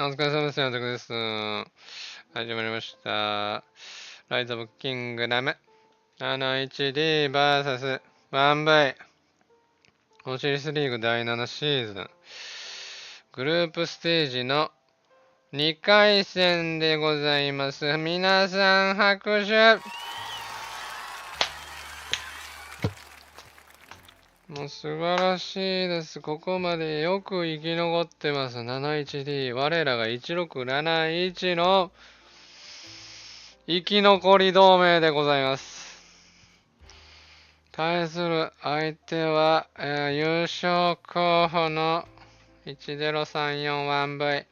疲れ様です。山崎です。始まりました。ライズオブキングダム。1D vs 1V。オシリスリーグ第7シーズン。グループステージの2回戦でございます。皆さん拍手。もう素晴らしいです。ここまでよく生き残ってます。71D。我らが1671の生き残り同盟でございます。対する相手は、優勝候補の 10341V。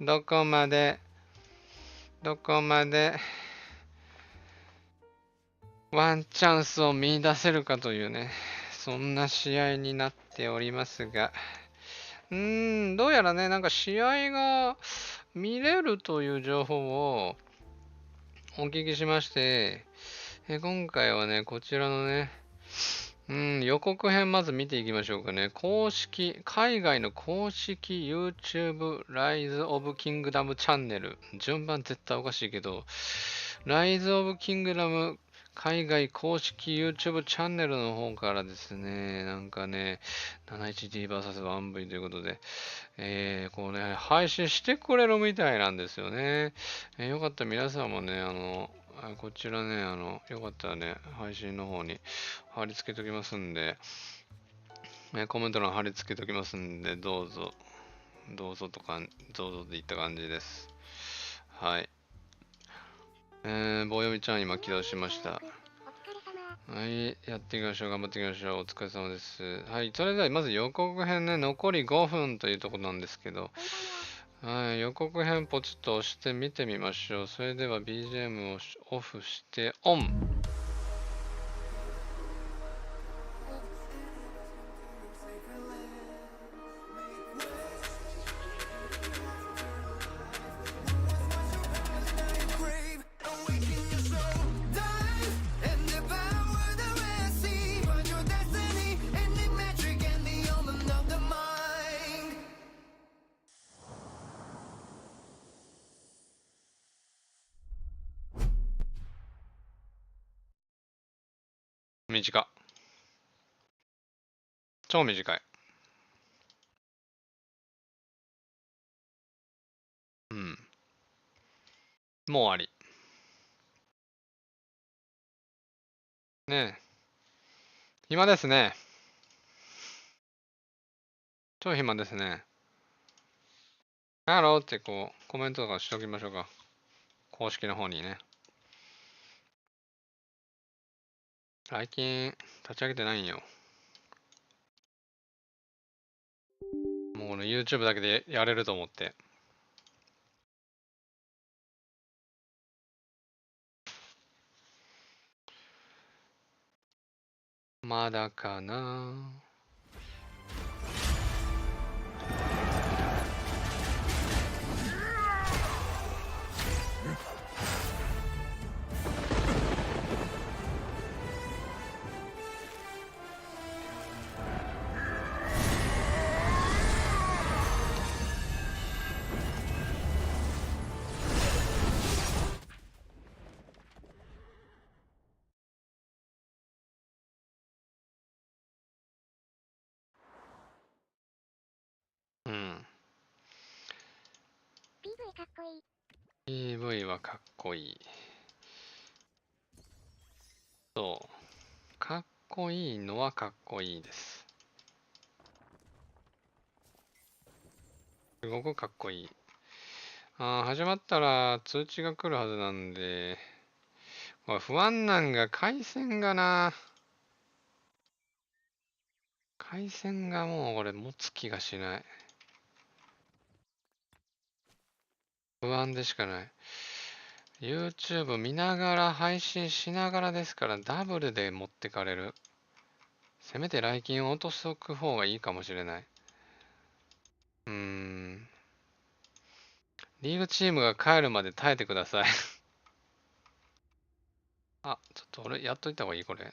どこまでワンチャンスを見出せるかというね、そんな試合になっておりますが、どうやらね、なんか試合が見れるという情報をお聞きしまして、今回はね、こちらのね、予告編まず見ていきましょうかね。海外の公式 YouTube ライズオブキングダムチャンネル。順番絶対おかしいけど、ライズオブキングダム海外公式 YouTube チャンネルの方からですね、なんかね、71D vs1V ということで、こうね、配信してくれるみたいなんですよね。よかったら皆さんもね、こちらね、よかったらね、配信の方に貼り付けときますんで、コメント欄貼り付けときますんで、どうぞでいった感じです。はい。棒読みちゃん今起動しました。はい、やっていきましょう。頑張っていきましょう。お疲れ様です。はい、それではまず予告編ね、残り5分というところなんですけど、はい、予告編ポチッと押して見てみましょう。それでは BGM をオフしてオン。短っ。超短い。もう終わり。ねえ。暇ですね。超暇ですね。ハローってこう、コメントとかしておきましょうか。公式の方にね。最近、立ち上げてないんよ。もうこの YouTube だけでやれると思って。まだかな。PV はかっこいい。そう。かっこいいのはかっこいいです。すごくかっこいい。始まったら通知が来るはずなんで、これ不安なんが回線がもうこれ持つ気がしない。不安でしかない。YouTube 見ながら配信しながらですからダブルで持ってかれる。せめて来金を落としとく方がいいかもしれない。リーグチームが帰るまで耐えてください。あ、ちょっと俺やっといた方がいいこれ。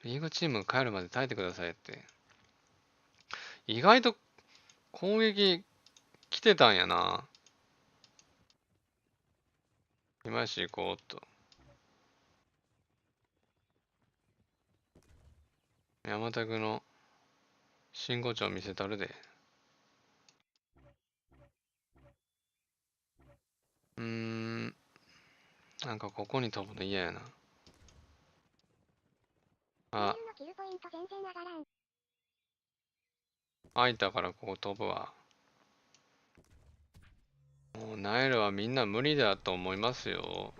リーグチームが帰るまで耐えてくださいって。意外と攻撃来てたんやな。今し行こうと。山田君の信号帳見せたるで。なんかここに飛ぶの嫌やな。あ、開いたからここ飛ぶわ。もうナイルはみんな無理だと思いますよ。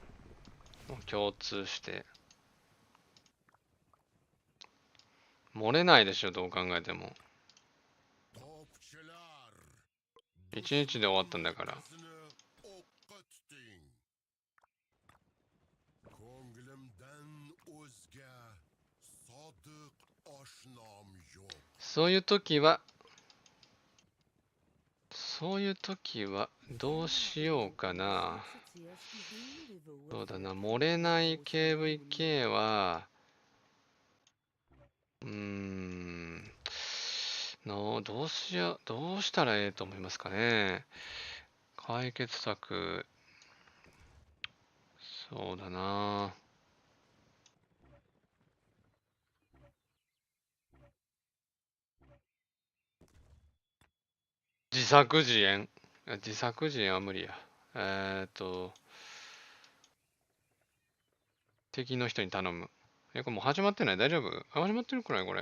もう共通して。漏れないでしょ、どう考えても。一日で終わったんだから。そういう時はどうしようかな。そうだな、漏れない KVK は、どうしたらええと思いますかね。解決策、そうだな。自作自演は無理や。敵の人に頼む。これもう始まってない？大丈夫？始まってるくらいこれ。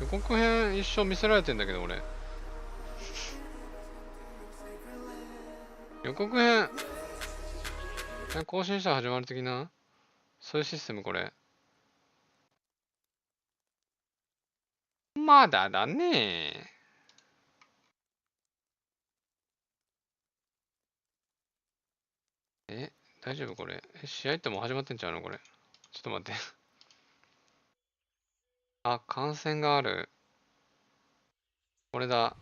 予告編一生見せられてんだけど俺。予告編更新したら始まる的な？そういうシステムこれ。まだだね。大丈夫これ。試合ってもう始まってんちゃうのこれ。ちょっと待って。あ、感染がある。これだ。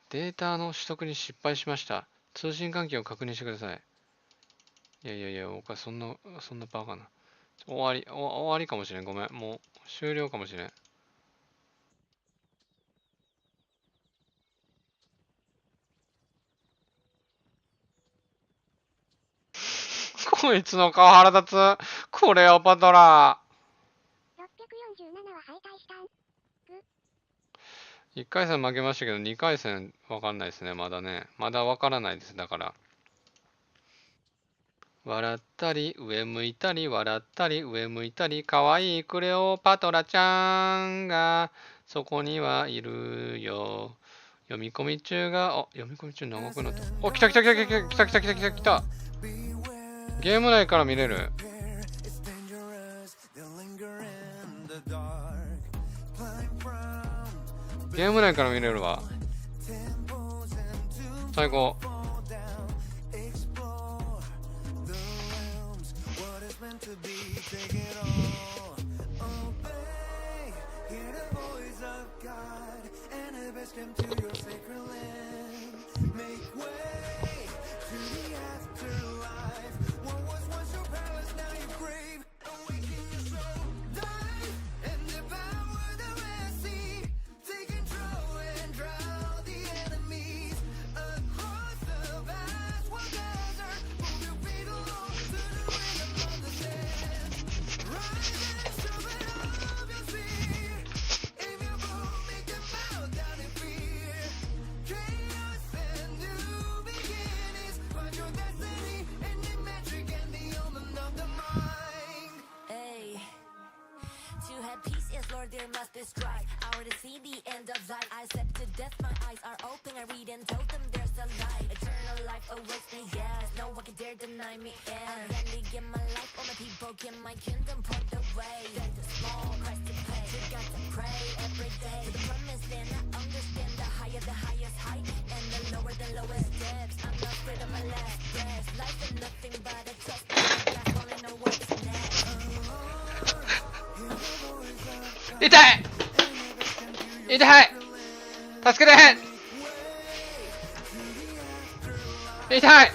データの取得に失敗しました。通信環境を確認してください。いや、僕はそんなバカな。終わりかもしれん。ごめん。もう終了かもしれん。こいつの顔腹立つ。クレオパトラ。647は敗退したん。1回戦負けましたけど、2回戦わかんないですね。まだね。まだわからないです。だから。笑ったり、上向いたり、笑ったり、上向いたり、かわいいクレオパトラちゃんが、そこにはいるよ。読み込み中が、読み込み中長くなった。来た。ゲーム内から見れる。ゲーム内から見れるわ。最高。There must be strife. I already see the end of life. I step to death, my eyes are open. I read and told them there's a light. Eternal life awaits me, yes. No one can dare deny me. I'm handing in my life. All my people in my kingdom point the way. There's a small price to pay. You got to pray every day. To the promised land, I understand the higher the highest height. And the lower the lowest depths. I'm not afraid of my last breath. Life is nothing but a test. I only know what's next. 痛い助けて痛い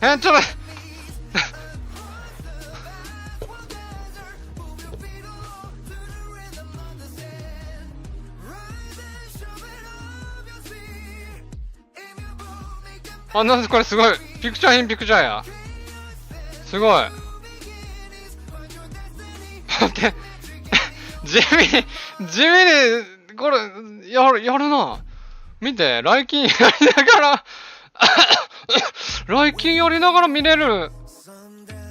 ちょっとあ、なんでこれすごい。ピクチャーインピクチャーや。すごい。待って。地味に、これ、やるな。見て、ライキンやりながら、ライキンやりながら見れる。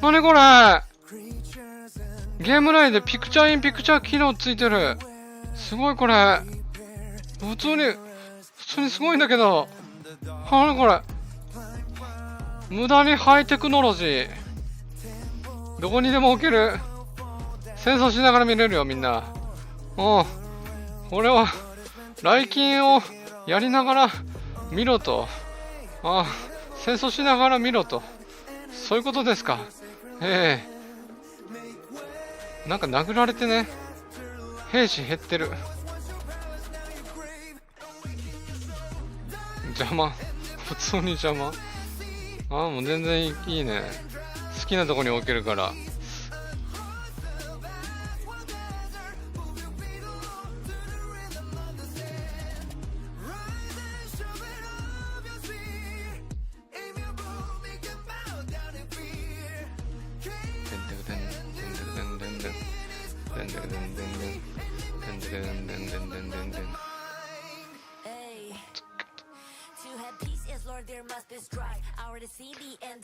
なにこれ。ゲーム内でピクチャーインピクチャー機能ついてる。すごいこれ。普通にすごいんだけど。なにこれ。無駄にハイテクノロジー。どこにでも置ける。戦争しながら見れるよ、みんな。これは、来金をやりながら見ろと。戦争しながら見ろと。そういうことですか。なんか殴られてね、兵士減ってる。邪魔。普通に邪魔。もう全然いいね。好きなとこに置けるから。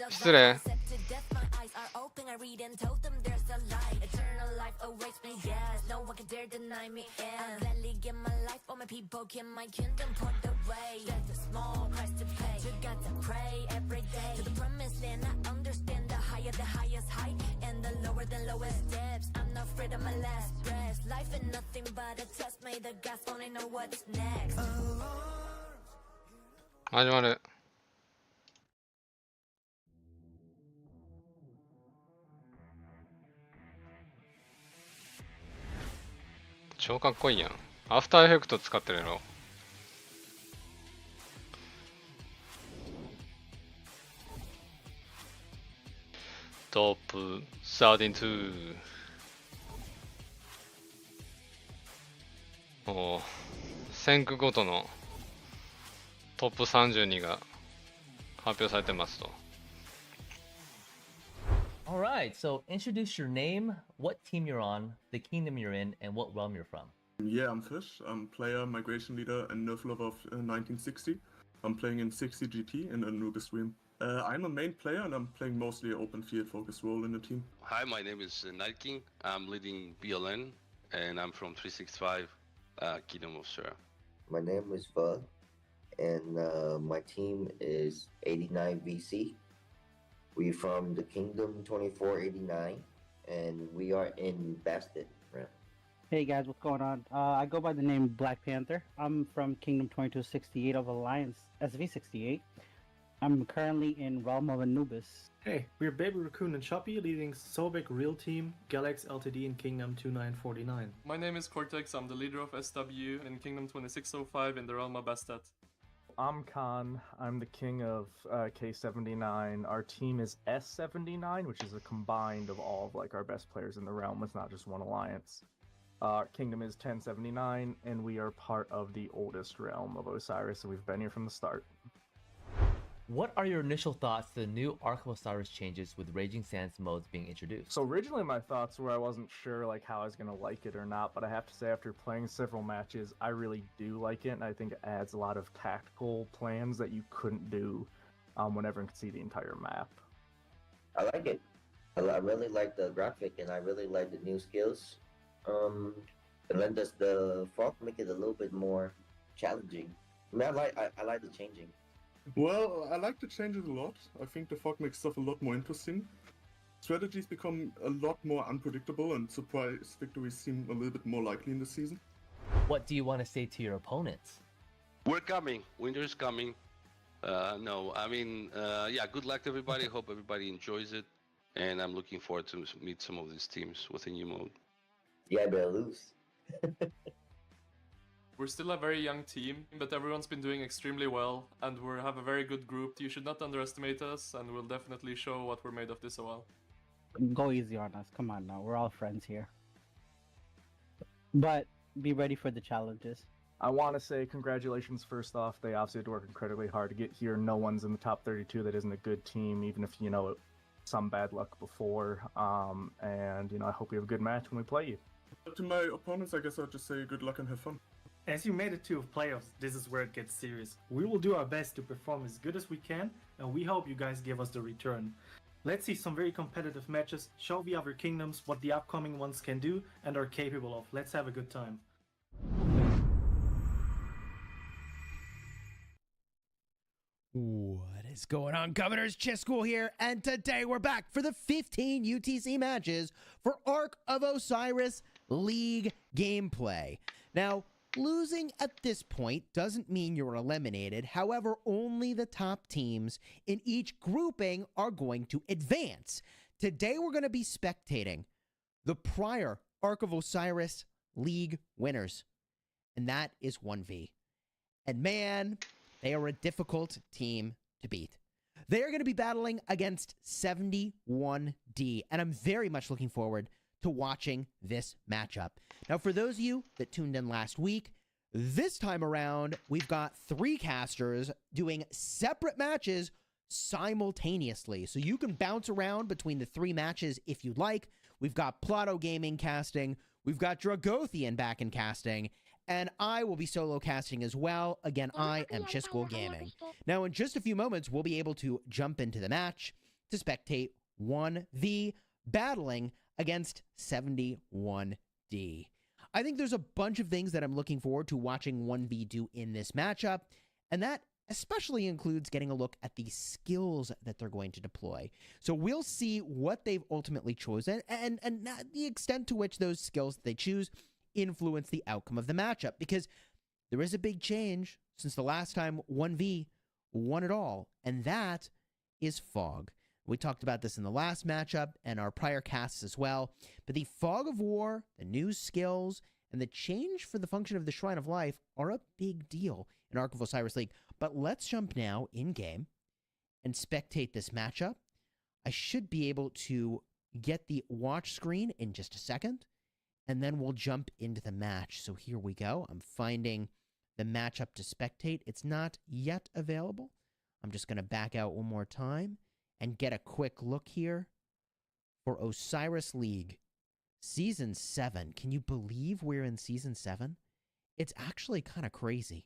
失礼。始まる。超かっこいいやん。アフターエフェクト使ってるやろ。トップ32。戦区ごとのトップ32が発表されてますと。Alright, so introduce your name, what team you're on, the kingdom you're in, and what realm you're from. Yeah, I'm Fish. I'm player, migration leader, and nerf lover of 1960. I'm playing in 60 GT in Anubis stream. I'm a main player and I'm playing mostly an open field focused role in the team. Hi, my name is Liking. I'm leading BLN and I'm from 365 Kingdom of Sura. My name is Bud and my team is 89 VC. We're from the Kingdom 2489 and we are in Bastet. Hey guys, what's going on? I go by the name Black Panther. I'm from Kingdom 2268 of Alliance SV68. I'm currently in Realm of Anubis. Hey, we're Baby Raccoon and Choppy, leading Sobek Real Team, Galax Ltd in Kingdom 2949. My name is Cortex, I'm the leader of SW in Kingdom 2605 in the realm of Bastet. I'm Khan, I'm the king of K79. Our team is S79, which is a combined of all of our best players in the realm. It's not just one alliance. Our kingdom is 1079, and we are part of the oldest realm of Osiris, so we've been here from the start. What are your initial thoughts to the new Ark of Osiris changes with Raging Sands modes being introduced? So originally my thoughts were I wasn't sure how I was going to like it or not, but I have to say after playing several matches, I really do like it, and I think it adds a lot of tactical plans that you couldn't do when everyone could see the entire map. I like it. I really like the graphic and I really like the new skills. And then does the fog make it a little bit more challenging? I mean, I like the changing. Well, I like the changes a lot. I think the fog makes stuff a lot more interesting. Strategies become a lot more unpredictable and surprise victories seem a little bit more likely in the season. What do you want to say to your opponents? We're coming. Winter is coming. No, I mean, yeah, good luck to everybody. Hope everybody enjoys it. And I'm looking forward to meet some of these teams with a new mode. Yeah, better lose. We're still a very young team, but everyone's been doing extremely well, and we have a very good group. You should not underestimate us, and we'll definitely show what we're made of this a while. Go easy on us. Come on now. We're all friends here. But be ready for the challenges. I want to say congratulations first off. They obviously had to work incredibly hard to get here. No one's in the top 32 that isn't a good team, even if, you know, some bad luck before. And, you know, I hope we have a good match when we play you. To my opponents, I guess I'll just say good luck and have fun. As you made it to playoffs, this is where it gets serious. We will do our best to perform as good as we can, and we hope you guys give us the return. Let's see some very competitive matches, show the other kingdoms what the upcoming ones can do and are capable of. Let's have a good time. What is going on, Governors? Chiscool here, and today we're back for the 15 UTC matches for Ark of Osiris League gameplay. Now, losing at this point doesn't mean you're eliminated. However, only the top teams in each grouping are going to advance. Today, we're going to be spectating the prior Ark of Osiris League winners, and that is 1V. And man, they are a difficult team to beat. They are going to be battling against 71D, and I'm very much looking forward to watching this matchup. Now, for those of you that tuned in last week, this time around, we've got 3 casters doing separate matches simultaneously. So you can bounce around between the 3 matches if you'd like. We've got Plato Gaming casting, we've got Dragothian back in casting, and I will be solo casting as well. Again, I am Chiscool Gaming. Now, in just a few moments, we'll be able to jump into the match to spectate 1V battling against 71D. I think there's a bunch of things that I'm looking forward to watching 1V do in this matchup, and that especially includes getting a look at the skills that they're going to deploy. So we'll see what they've ultimately chosen and the extent to which those skills that they choose influence the outcome of the matchup, because there is a big change since the last time 1V won it all, and that is Fog. We talked about this in the last matchup and our prior casts as well, but the Fog of War, the new skills, and the change for the function of the Shrine of Life are a big deal in Ark of Osiris League. But let's jump now in-game and spectate this matchup. I should be able to get the watch screen in just a second, and then we'll jump into the match. So here we go. I'm finding the matchup to spectate. It's not yet available. I'm just going to back out one more time and get a quick look here for Osiris League Season 7. Can you believe we're in Season 7? It's actually kind of crazy.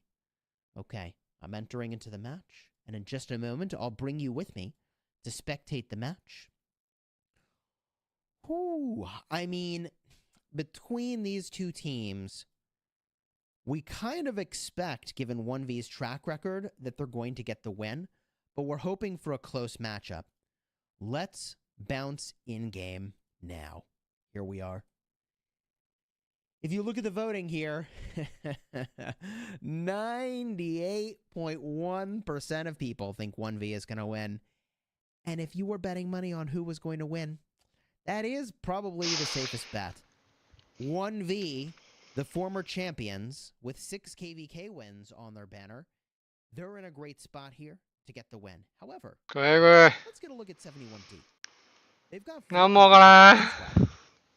Okay, I'm entering into the match, and in just a moment, I'll bring you with me to spectate the match. Whew, I mean, between these two teams, we kind of expect, given 1V's track record, that they're going to get the win, but we're hoping for a close matchup. Let's bounce in-game now. Here we are. If you look at the voting here, 98.1% of people think 1V is going to win. And if you were betting money on who was going to win, that is probably the safest bet. 1V, the former champions, with 6 KVK wins on their banner, they're in a great spot here to get the win. However, let's get a look at 71D. They've got 4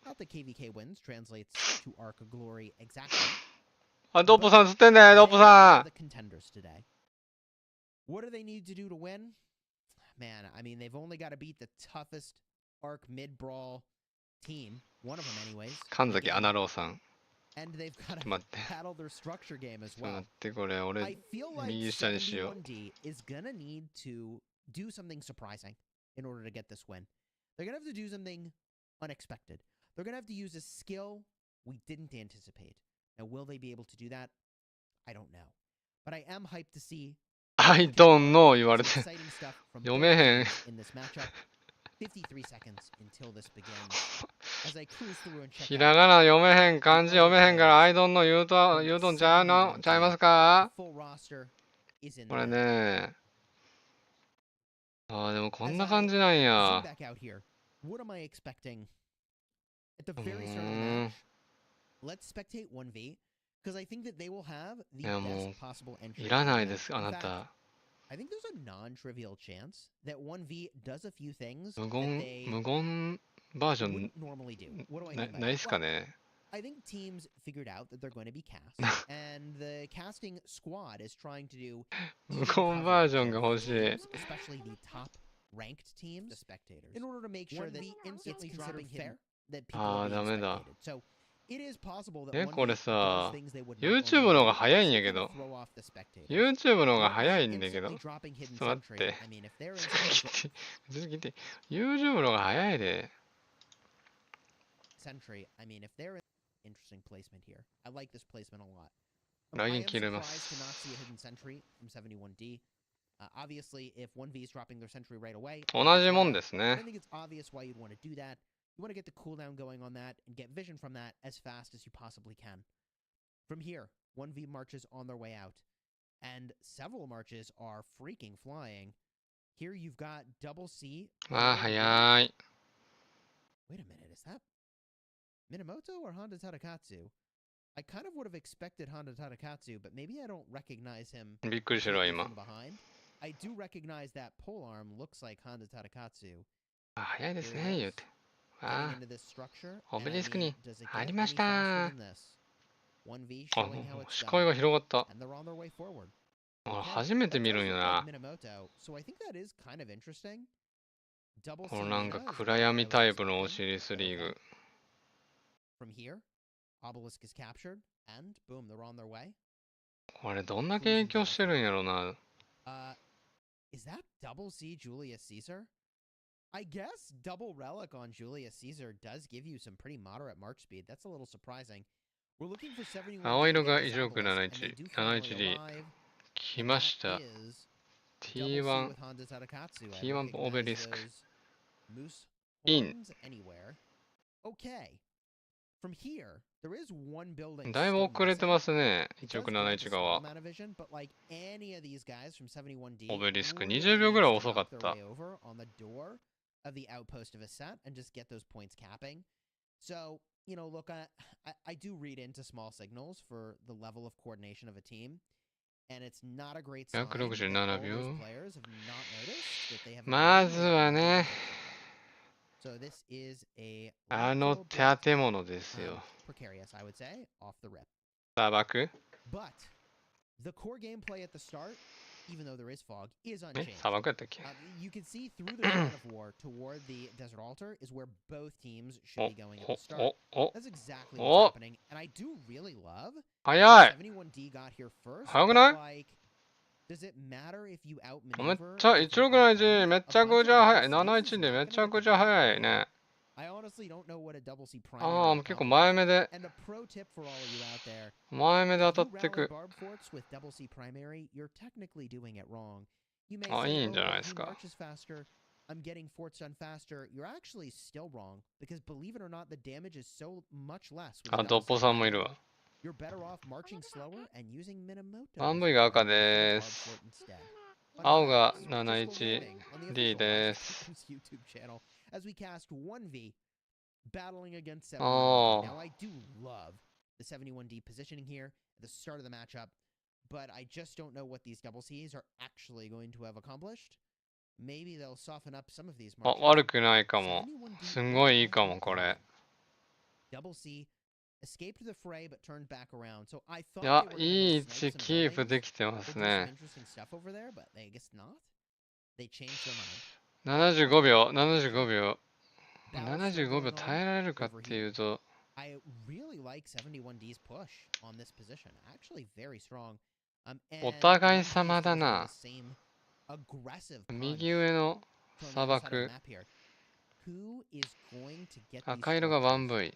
Not the KVK wins translates to Ark of Glory exactly. The contenders today. What do they need to do to win? Man, I mean, they've only got to beat the toughest Ark mid-brawl team. One of them anyways. And they've got to battle their structure game as well. I feel like 71D is going to need to do something surprising in order to get this win. They're going to have to do something unexpected. They're going to have to use a skill we didn't anticipate. Now, will they be able to do that? I don't know. But I am hyped to see I don't know 言われて読めへん in this matchup. 53 seconds until this begins. As I cruise through and check ひらがな読めへん漢字読めへんからI don't know 言うとんちゃいますかこれねああ、でもこんな感じなんや。 Zoom back out here. What am I expecting at the う very start of the ーん。 match? Let's spectate 1v because I think that they will have the いや、も best possible う entry. いらない into で the す、 match. あ In な fact, た。 I think there's a non-trivial chance that 1v does a few things 無 that 言、 they 無言バージョン wouldn't normally do. What do I な mean by ないっ that? すか Well, ね。 I think teams figured out that they're going to be cast, and the casting squad is trying to do 無 even 言バージョン coverage が of 欲しい。 teams, especially the top-ranked teams, the spectators, in order to make sure that 1v it's instantly considered dropping fair that people あ are あ、 being ダメだ。 spectated. So it is possible that え、 1v これ does さ、 things they would not YouTube normally の方が do, 早いん just や to け kind ど。 of throw off the spectators. YouTube の方が But 早 by いんだけど。 instantly ちょ dropping っ hidden と待っ sentry, て。 I mean, if they're ちょっと instantly 聞いて。ちょっと聞いて。YouTube の方が早いで。 sentry, I mean, if they're in interesting placement here. I like this placement a lot. ラ I イン am 切れま surprised to not す。 see a hidden sentry from 71D. Obviously, if 1V is dropping their sentry right away, 同じもん I です don't ね。 think it's obvious why you'd want to do that. You want to get the cooldown going on that and get vision from that as fast as you possibly can. From here, 1V marches on their way out. And several marches are freaking flying. Here you've got double C. ああ、早い。 Wait a minute, is that Minamoto or Honda Tadakatsu? I kind of would have expected Honda Tadakatsu, but maybe I don't recognize him びっくりしてるわ、 completely 今。 from behind. I do recognize that polearm looks like Honda Tadakatsu. あ、早いですね、 Here he 言う is, て。 getting あ into this structure. あ、オ And ベ I リスク mean, に does it 入 get りま any し faster た。 than this? 1V あ、 showing how もう it's 視界が done, 広がった。 and they're on their way forward. 俺 Okay, 初めて that 見 does るんよ look な。 like Minamoto, so I think that is kind of interesting. Double こ C のなんか Mina is 暗 not what I 闇 was タイプのオ expecting, シリス but リー okay. グ。 From here, Obelisk is captured, and boom, they're on their way. これどんだけ影響してるんやろな。 Is that double C Julius Caesar? I guess double relic on Julius Caesar does give you some pretty moderate march speed. That's a little surprising. We're looking for 71 青 to 色 get が this 異色 obelisk, and they do finally 71D arrive. 来 And ま that した。 is double C T1 with Honda Tadakatsu. I T1 オベ recognize リスク those moose イン。 horns anywhere. Okay. From here, there is one building だいぶ still 遅れて missing. ますね。 It does 1671 grant a small 側。 amount of vision, but like any of these guys from 71D, オベリスク really 20秒ぐらい needs to 遅か knock っ their た。 way over on the door of the outpost of a set and just get those points capping. So, you know, look, I do read into small signals for the level of coordination of a team, and it's not a great sign that all 167 those 秒。 players have not noticed that they have まずはね、 So this is a あの little bit 建物ですよ。 precarious, I would say, off the rip. 砂漠 But the core gameplay at the start, even though there is fog, is え unchanged. 砂漠やったっけ You can see through the line of war toward the desert altar is where both teams should お be going at お the start. おお That's exactly お what's happening, and I do really love 早い 71D got here first. 早く But ない like, does it matter if you めっ outmaneuver? ちゃ if you're 161 めっ outgunned? ちゃ A く bunch ち of ゃ早い。 double Cs 71 is で not め gonna ちゃ make く a ちゃ difference. 早いね。 I honestly don't know what a double C primary ああ、 would 結構 accomplish. 前目で、 And a pro tip for all of you out there, 前目で if 当 you たって rally く。 barb forts with double C primary, you're technically doing it wrong. You may あ、い say, いんじゃ oh, ない but です he か。 marches faster. I'm getting forts done faster. You're actually still wrong because believe it or not, the damage is so much less with あ、 a ドッ double ポ C さんもい primary. るわ。You're better off marching slower and using Minamoto as OneV your が赤 primary for the で barb す。 fort instead. 青が Fun fact, we're just voting on the 71D official で Rise す。 Games YouTube channel as we cast 1V battling against 71D. あ Now あ、 I do love the 71D positioning here at the start of the matchup, but I just don't know what these double Cs are actually going to have accomplished. Maybe they'll soften up some of these あ、 marches. 悪くないかも。 71D すんごいいい is かも、 actually これ。 double C escaped the fray but turned back around. So I thought いや、 they were いい going 位 to 置 snipe キ some ープ buildings できてま or す do some ね。 interesting stuff over there, but I guess not. They changed their mind. 75秒、75秒。 Battle still 75秒 going 耐え on られるかっ over て here. いうと、 I really like 71D's push on this position. Actually, very strong. お And 互い 1V 様 still だ has な。 the same aggressive punch 右上の from the 砂 other side of the 漠。 map here. Who is going to get these 赤色が structures? OneV。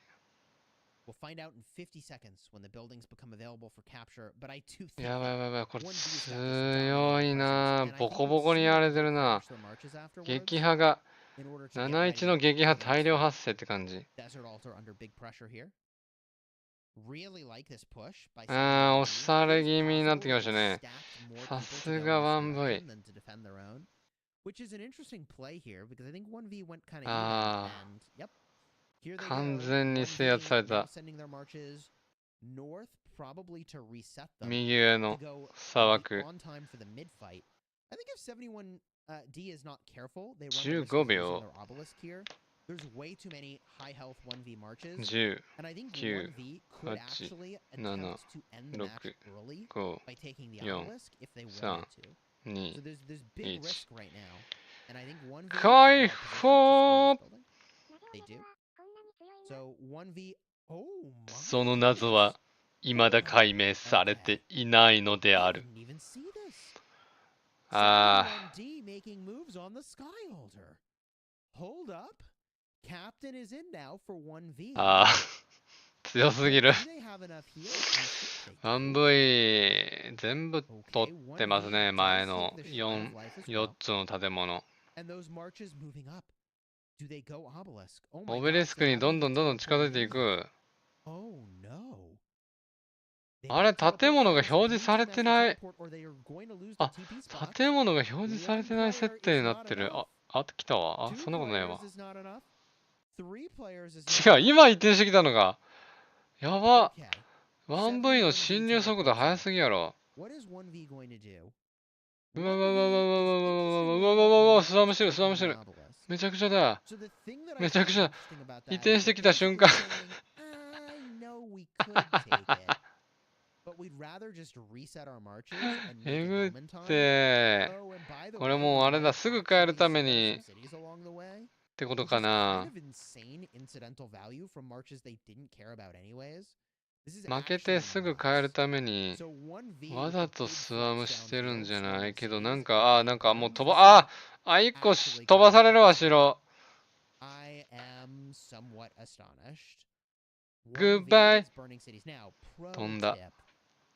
We'll find out in 50 seconds when the buildings become available for capture, but I do think やばいやばいやばい、これ 1V has 強 got this い dominant な presence, and I ボ think コ we'll ボコにや see ら them れてるな finish their marches afterwards 撃破が in order to get 71の ready 撃破 against 大量 the 発生って感じ。 desert altar under big pressure here. Really like this push by ああ、 71D. 押され It is 気味になってき possible ました that they ね。 stacked more さ people す to go が in this OneV。 direction than to defend their own. which is an interesting play here because I think 1v went kind of Ah. and yep. Here they 完 go. 全に制圧され 1v た。 now sending their marches north, probably to reset them. 右上 To の go 砂漠。 on time for the mid fight. I think if 71D is not careful, they run the risk 15 of losing 秒。 their obelisk here. There's way too many high health 1v marches. 10、 And I think 9、 1v could 8、 actually 7、 attempt to end the match 6、 early 5、 by taking the 4、 obelisk if they 3、 wanted to. 2、 So there's big 1。 risk right now. And I think 1v 解 is well positioned to 放 score this building. They do. So 1v. Oh my. その謎は未だ解明されていないのであ I る。 didn't even see this. あ 71D making moves on the Skyholder. Hold up. Captain is in now for 1v. あ、強すぎる。 Do they have enough heal? I think they do. 1V 全部取 Okay, ってます 1v ね、 does 前の take the Shrine of Life as well. 4つの建物。 And those marches moving up. Do they go obelisk? Oh オ my ベリ gosh, スク they にど haven't んどん even どんどん近づいて teleported い in yet. く。 Oh no. They あれ、 didn't teleport 建物が first. 表 They 示され used て an ない。 extra teleport or they are going to lose あ、 their TP spots. 建物が表示されてない設 One 定 player にな is ってる。 not あ、来たわ。あ、 Two そんなことないわ players。is not enough. Three players is 違 not う、今移転してきたのが。やば。 Okay. 1V の侵入速度速すぎやろ。 What is 1v going to do? うわうわうわうわうわうわうわうわうわうわ、スワムしてる、スワムしてる。めちゃくちゃだ。 So the thing that I めちゃ find くちゃ。 interesting about 移 that 転 is して they're きた瞬間。 basically saying, I know we could take it, but we'd rather just reset our marches and え make ぐ it っ home in time. て。 Oh, and by the これ way, もう we あれだ、 might すぐ帰る actually ため spare に some cities along the way, ってこと which か is kind な。 of insane incidental value from marches they didn't care about anyways. This is 負けて actually すぐ nuts. 帰るために So 1v わ with ざ the と big スワム threats してるん downfield, じゃな swarming いけど、 cities なん and か、 taking なんかもう bombs. 飛ば、 This is 1個 actually 飛ばされるわ、 crazy. 城。 I am somewhat astonished. 1v Goodbye. is burning cities. Now, pro 飛んだ。 tip.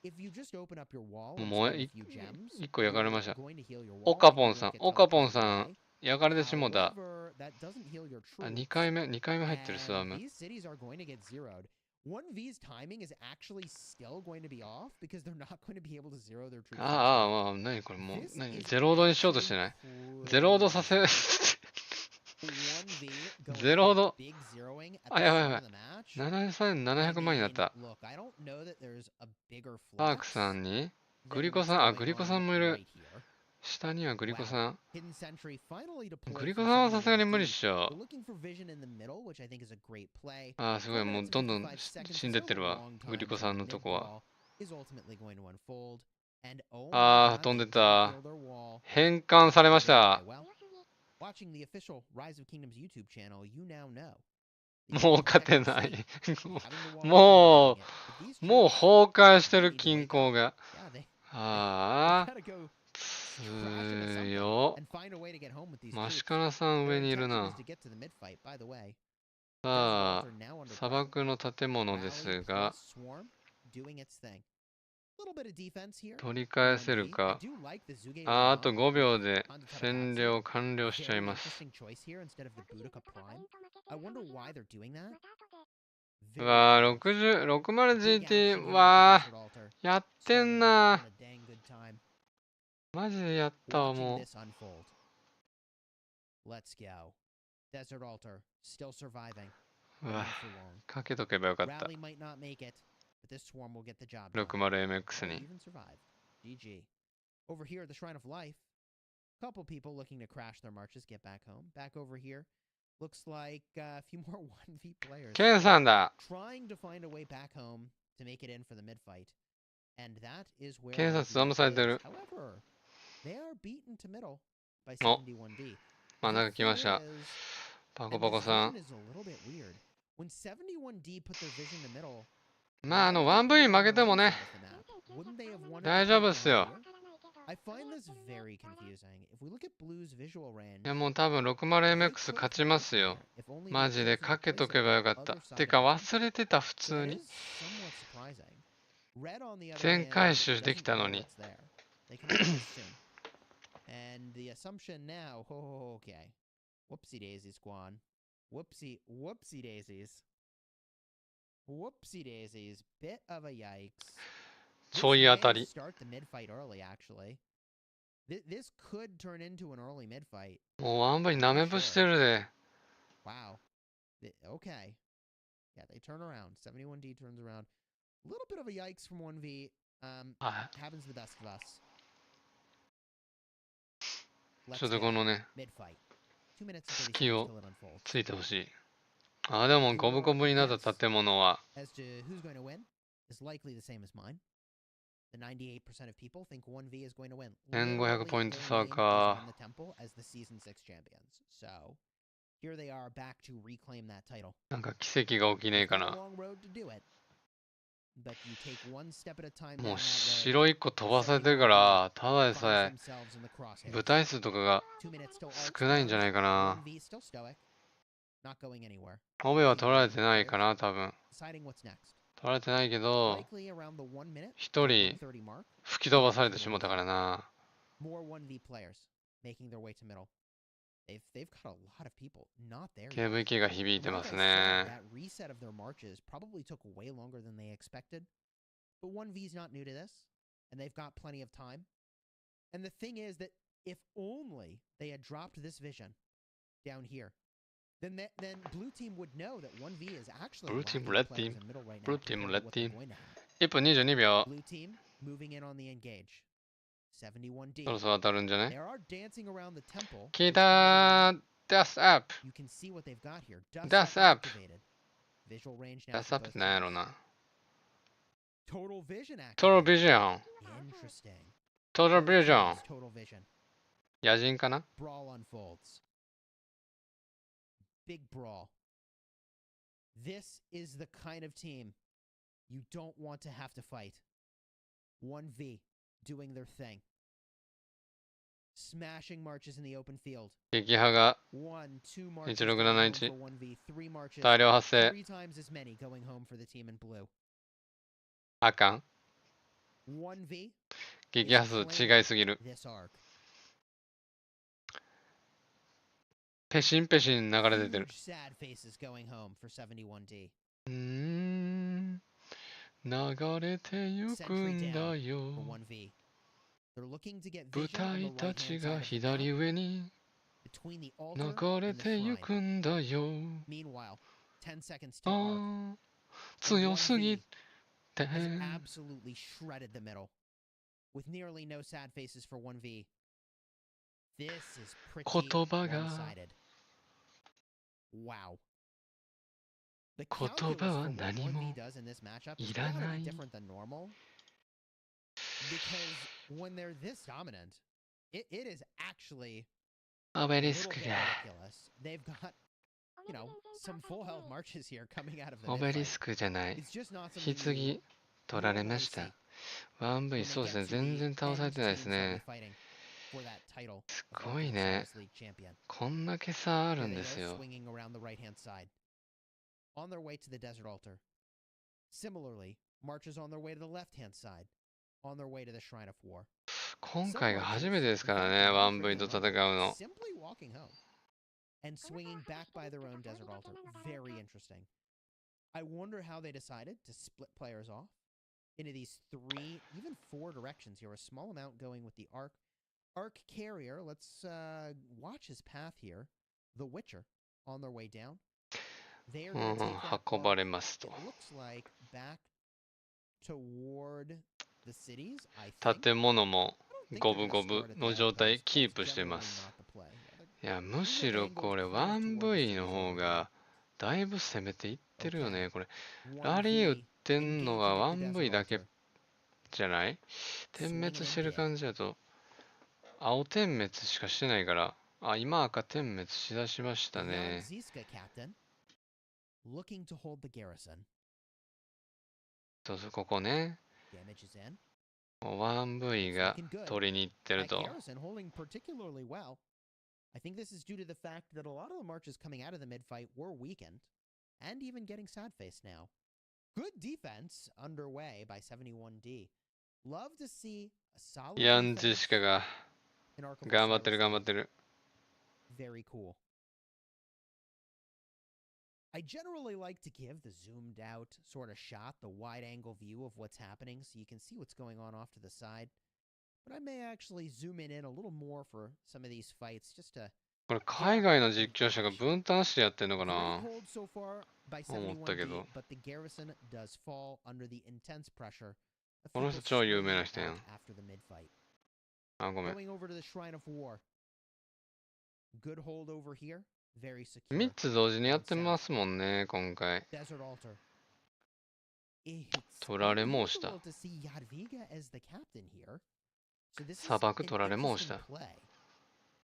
If you just open up your wall もう and もう spend a 一 few gems, 個焼かれました you're going to heal your オ wall カ and ポ you ンさ won't ん、 get オカポン teleported さん、 away. 焼かれてしもた。 However, that doesn't heal your あ、 troops. 2回目入ってる、スワ And ム。 these cities are going to get zeroed. 1v's timing is actually still going to be off because they're not going to be able to zero their troops. ああ、まあ、何これもう、 This 何 is ゼロードにしようとしてない ゼロードさせ、 1v going ゼロー for ド。 big zeroing at あ、 the やばい start や of ば the い。match. 7700万になっ I mean, た。 look, I don't know that there's a bigger パーク flex さんに、 than グリコ what's さん、あ、 going グリコ on さんもいる。 right here. 下にはグリコ Wow. さん。 Hidden Sentry finally グ deployed リコ from さんはさすがに無理っ 71D. しょ。 They're looking for vision in the middle, which I think is a great play. ああ、すごい、 4もう minutes どんどん 55 seconds 死んでって still る a わ。 long グリ time コ till さん the の mid とこは。 wall is ultimately going to unfold. And oh あ my あ、 god, 飛ん they で didn't た。 heal their wall. 変換されまし Okay, た。 well, watching the official Rise of Kingdoms YouTube channel, you now know. もう勝てない。 Having the wall も and defending it. But these う、もう troops 崩壊して really る need to 均 wake 衡 up. が。 Yeah, they ああ、 gotta go crash into 強 something and find a way to get home with these マシ troops. カナさん Their 上にいる objective な is。to get to the mid fight, by the way. さ Desert Altar now あ、 under 砂 pressure. 漠の建物で Rally すが、 plus Swarm doing its thing. Little bit of defense here. 取り返せる 1v. I か。 do like the Zuge ああ、あと Layama 5秒で onto 占 Tabatsu. 領完了しちゃい Very ます。 interesting choice here instead of the Boudica Prime. I wonder why they're doing that. う Very わあ、 close. 60、Big action 60GT、 here わ at the あ、 Desert Altar. やってん Starting な having a dang good time. マジでやったわ、 Watching も this unfold. Let's go. Desert Altar still surviving. う。う But わ not for long. かけとけばよかった。 Rally might not make it, but this swarm will get the job done. 60MX Oh, に。 even survived. GG. Over here at the Shrine of Life, couple people looking to crash their marches get back home. Back over here, looks like a few more 1v players ケンさんだ。 trying to find a way back home to make it in for the mid fight. And that is where ケンさん 1v スワムされて is. る。 However, they are beaten to middle by お、 71D. 真ん The 中来ま thing した。 is, パ and コパ this コさ vision ん。 is a little bit weird. When 71D put their vision in the middle, まあ、 why did they 1V put it on 負け the ても right ね、 side of the map? Wouldn't they have wanted to 大丈夫 play っすよ。 here? I find this very confusing. If we look at Blue's visual range, いや、もう多分 60MX 勝ちますよ。マジでかけとけばよかった。てか忘れてた、普 so 通 that に。 is somewhat surprising. Red, on the other 全 hand, 回収でき doesn't た know のに。 what's there. They can only assume. And the assumption now, oh, okay. Whoopsie daisy, Squan. Whoopsie daisies. Whoopsie daisies. Bit of a yikes. ちょい当た This may り。 start the mid fight early, actually. This could turn into an early mid fight. もうワンバイ舐めぶしてるで。Wow. Okay. Yeah, they turn around. 71D turns around. A little bit of a yikes from 1V. は Happens to the best of us. い。ちょっとこのね、 Mid fight. 2 minutes and 隙 30 seconds を till it unfolds. ついてほしい。あ、でもゴブゴブになった建物は、 As to who's going to win is likely the same as mine. The 98% of people think 1V is going to win. 1500ポイント Literally, 差 their name is か on。the temple as the season 6 champions. So here they are back to reclaim that title. なんか奇跡が起きねえ They've か got a な。 long road to do it. But you take one step at a time も down う that road. 白1個飛ばされてるから、ただでさ Finds え themselves in the crosshairs. 部隊数とかが 2 minutes till Arts 少ないんじゃないかな。 1V still stoic. Not going anywhere. オベは取られてないかな、多分。 Deciding what's next. 取られてないけど、 Likely around the 1 minute 一人 130 mark. 吹き飛ばされてしもたからな。 More 1v players making their way to middle. They've got a lot of people not there yet. KVK が響いてます Like I ね。said, that reset of their marches probably took way longer than they expected. But 1V's not new to this, and they've got plenty of time. And the thing is that if only they had dropped this vision down here, then Blue Team would know that 1V is actually Blue Team, lacking Red players Team. in middle right now Blue compared Team, to Red what they're Team. going to have. 1分22秒。 Blue Team moving in on the engage. 71D. そろそろ当たるんじゃね They are dancing around the temple. 聞いたー。Death Up。 You can see what they've got here. Death Up activated. Visual range now. Death for Upっ both てなんやろ teams. な。 Total vision activated. Total Vision。 Interesting. Total Both Vision。 teams total vision. 野人かな Brawl unfolds. Big brawl. This is the kind of team you don't want to have to fight. 1V doing their thing. Smashing marches in the open field. 撃破が 1, 2 marches 1671 going home for 1V. 3 marches. 大量発生。 3 times as many going home for the team in blue. あかん。 1V 撃破数違いすぎる。 this arc. ペシンペシン流れ出てる。 Huge sad faces going home for 71D. 流れてゆく Sentry ん down だ for よ。 1V. They're looking to get 部 vision on 隊 the た right ち hand が side of the 左 map 上に between the altar 流 and れ the てゆ shrine. くんだよ。 Meanwhile, 10 seconds あ to arc. ー、強すぎて。 Has absolutely shredded the middle. With nearly no sad faces for 1V. This is pretty 言葉が one-sided. Wow. The 言 calculus 葉 for は what 何 1V も does in this matchup is いら gotta な be い。 different than normal. Because when they're this dominant, it is actually オ a ベリ little スク bit が。 ridiculous. They've got, you know, some full health marches here coming out of the オベリ mid ス fight. クじゃない。 It's just not something 棺 you 取られま normally した。 see 1V when そう they ですね。 get to 全 the 然倒され end てないです teams that'll be ね。 fighting for that title す of ごい Arkham ね。 Osiris League champion. こんだけ差あ Here るん they です go, よ。 swinging around the right-hand side. On their way to the desert altar. Similarly, marches on their way to the left-hand side. On their way to the Shrine of War. 今 Some 回が初 marches, めてですから in ね。 fact, not 1V と freaking 戦う home, の。 simply walking home. And swinging back by their own desert altar. Very interesting. I wonder how they decided to split players off into these 3, even 4 directions here. A small amount going with the Arc. Arc Carrier, let's watch his path here. The Witcher, on their way down. They are う going ん to うん take that 運ば arc, れますと。 it looks like, back toward the cities, I think. 建物も I don't think 五 they're 分 gonna 五 store 分 it at の the 状態 outpost. キー That's プして generally ます。 not the play. いや、む These し are ろ angles これ close toward the1V の cities 方 over がだいぶ攻めていってるよ Okay. ね。これ、ラリー打っ 1V てんのは engaging at the 1V desert だけ altar. じゃない？点 Swinging 滅して in る big. 感じだと、青点滅しかしてないから、あ、今赤点滅しだしました The ね。 young Ziska captain looking to hold the garrison. そうそう、ここね。 Damage is in. 1V が Looking good. 取りに行ってる That と。 garrison holding particularly well. I think this is due to the fact that a lot of the marches coming out of the mid-fight were weakened, and even getting sad-faced now. Good defense underway by 71D. Love to see a solid ヤンジ defense シカが in Arkham 頑張ってる Osiris 頑張 League. ってる。 Very cool. I generally like to give the zoomed out sort of shot, the wide angle view of what's happening so you can see what's going on off to the side. But I may actually zoom in a little more for some of these fights just to これ海外の実況者が分担してやってんのか great な hold so far by 思ったけ 71D, ど。 but the garrison does fall under the intense pressure. of この people 人超有名な screaming 人や out ん。 after the mid-fight. あ、ごめん。 Going over to the Shrine of War. Good hold over here. Very secure. 3つ同時にやってますもんね、今回。 Desert Altar. It's 取られもうした unusual to see Jadwiga as the captain here. So this is 砂漠 an 取られもうし interesting た。 play.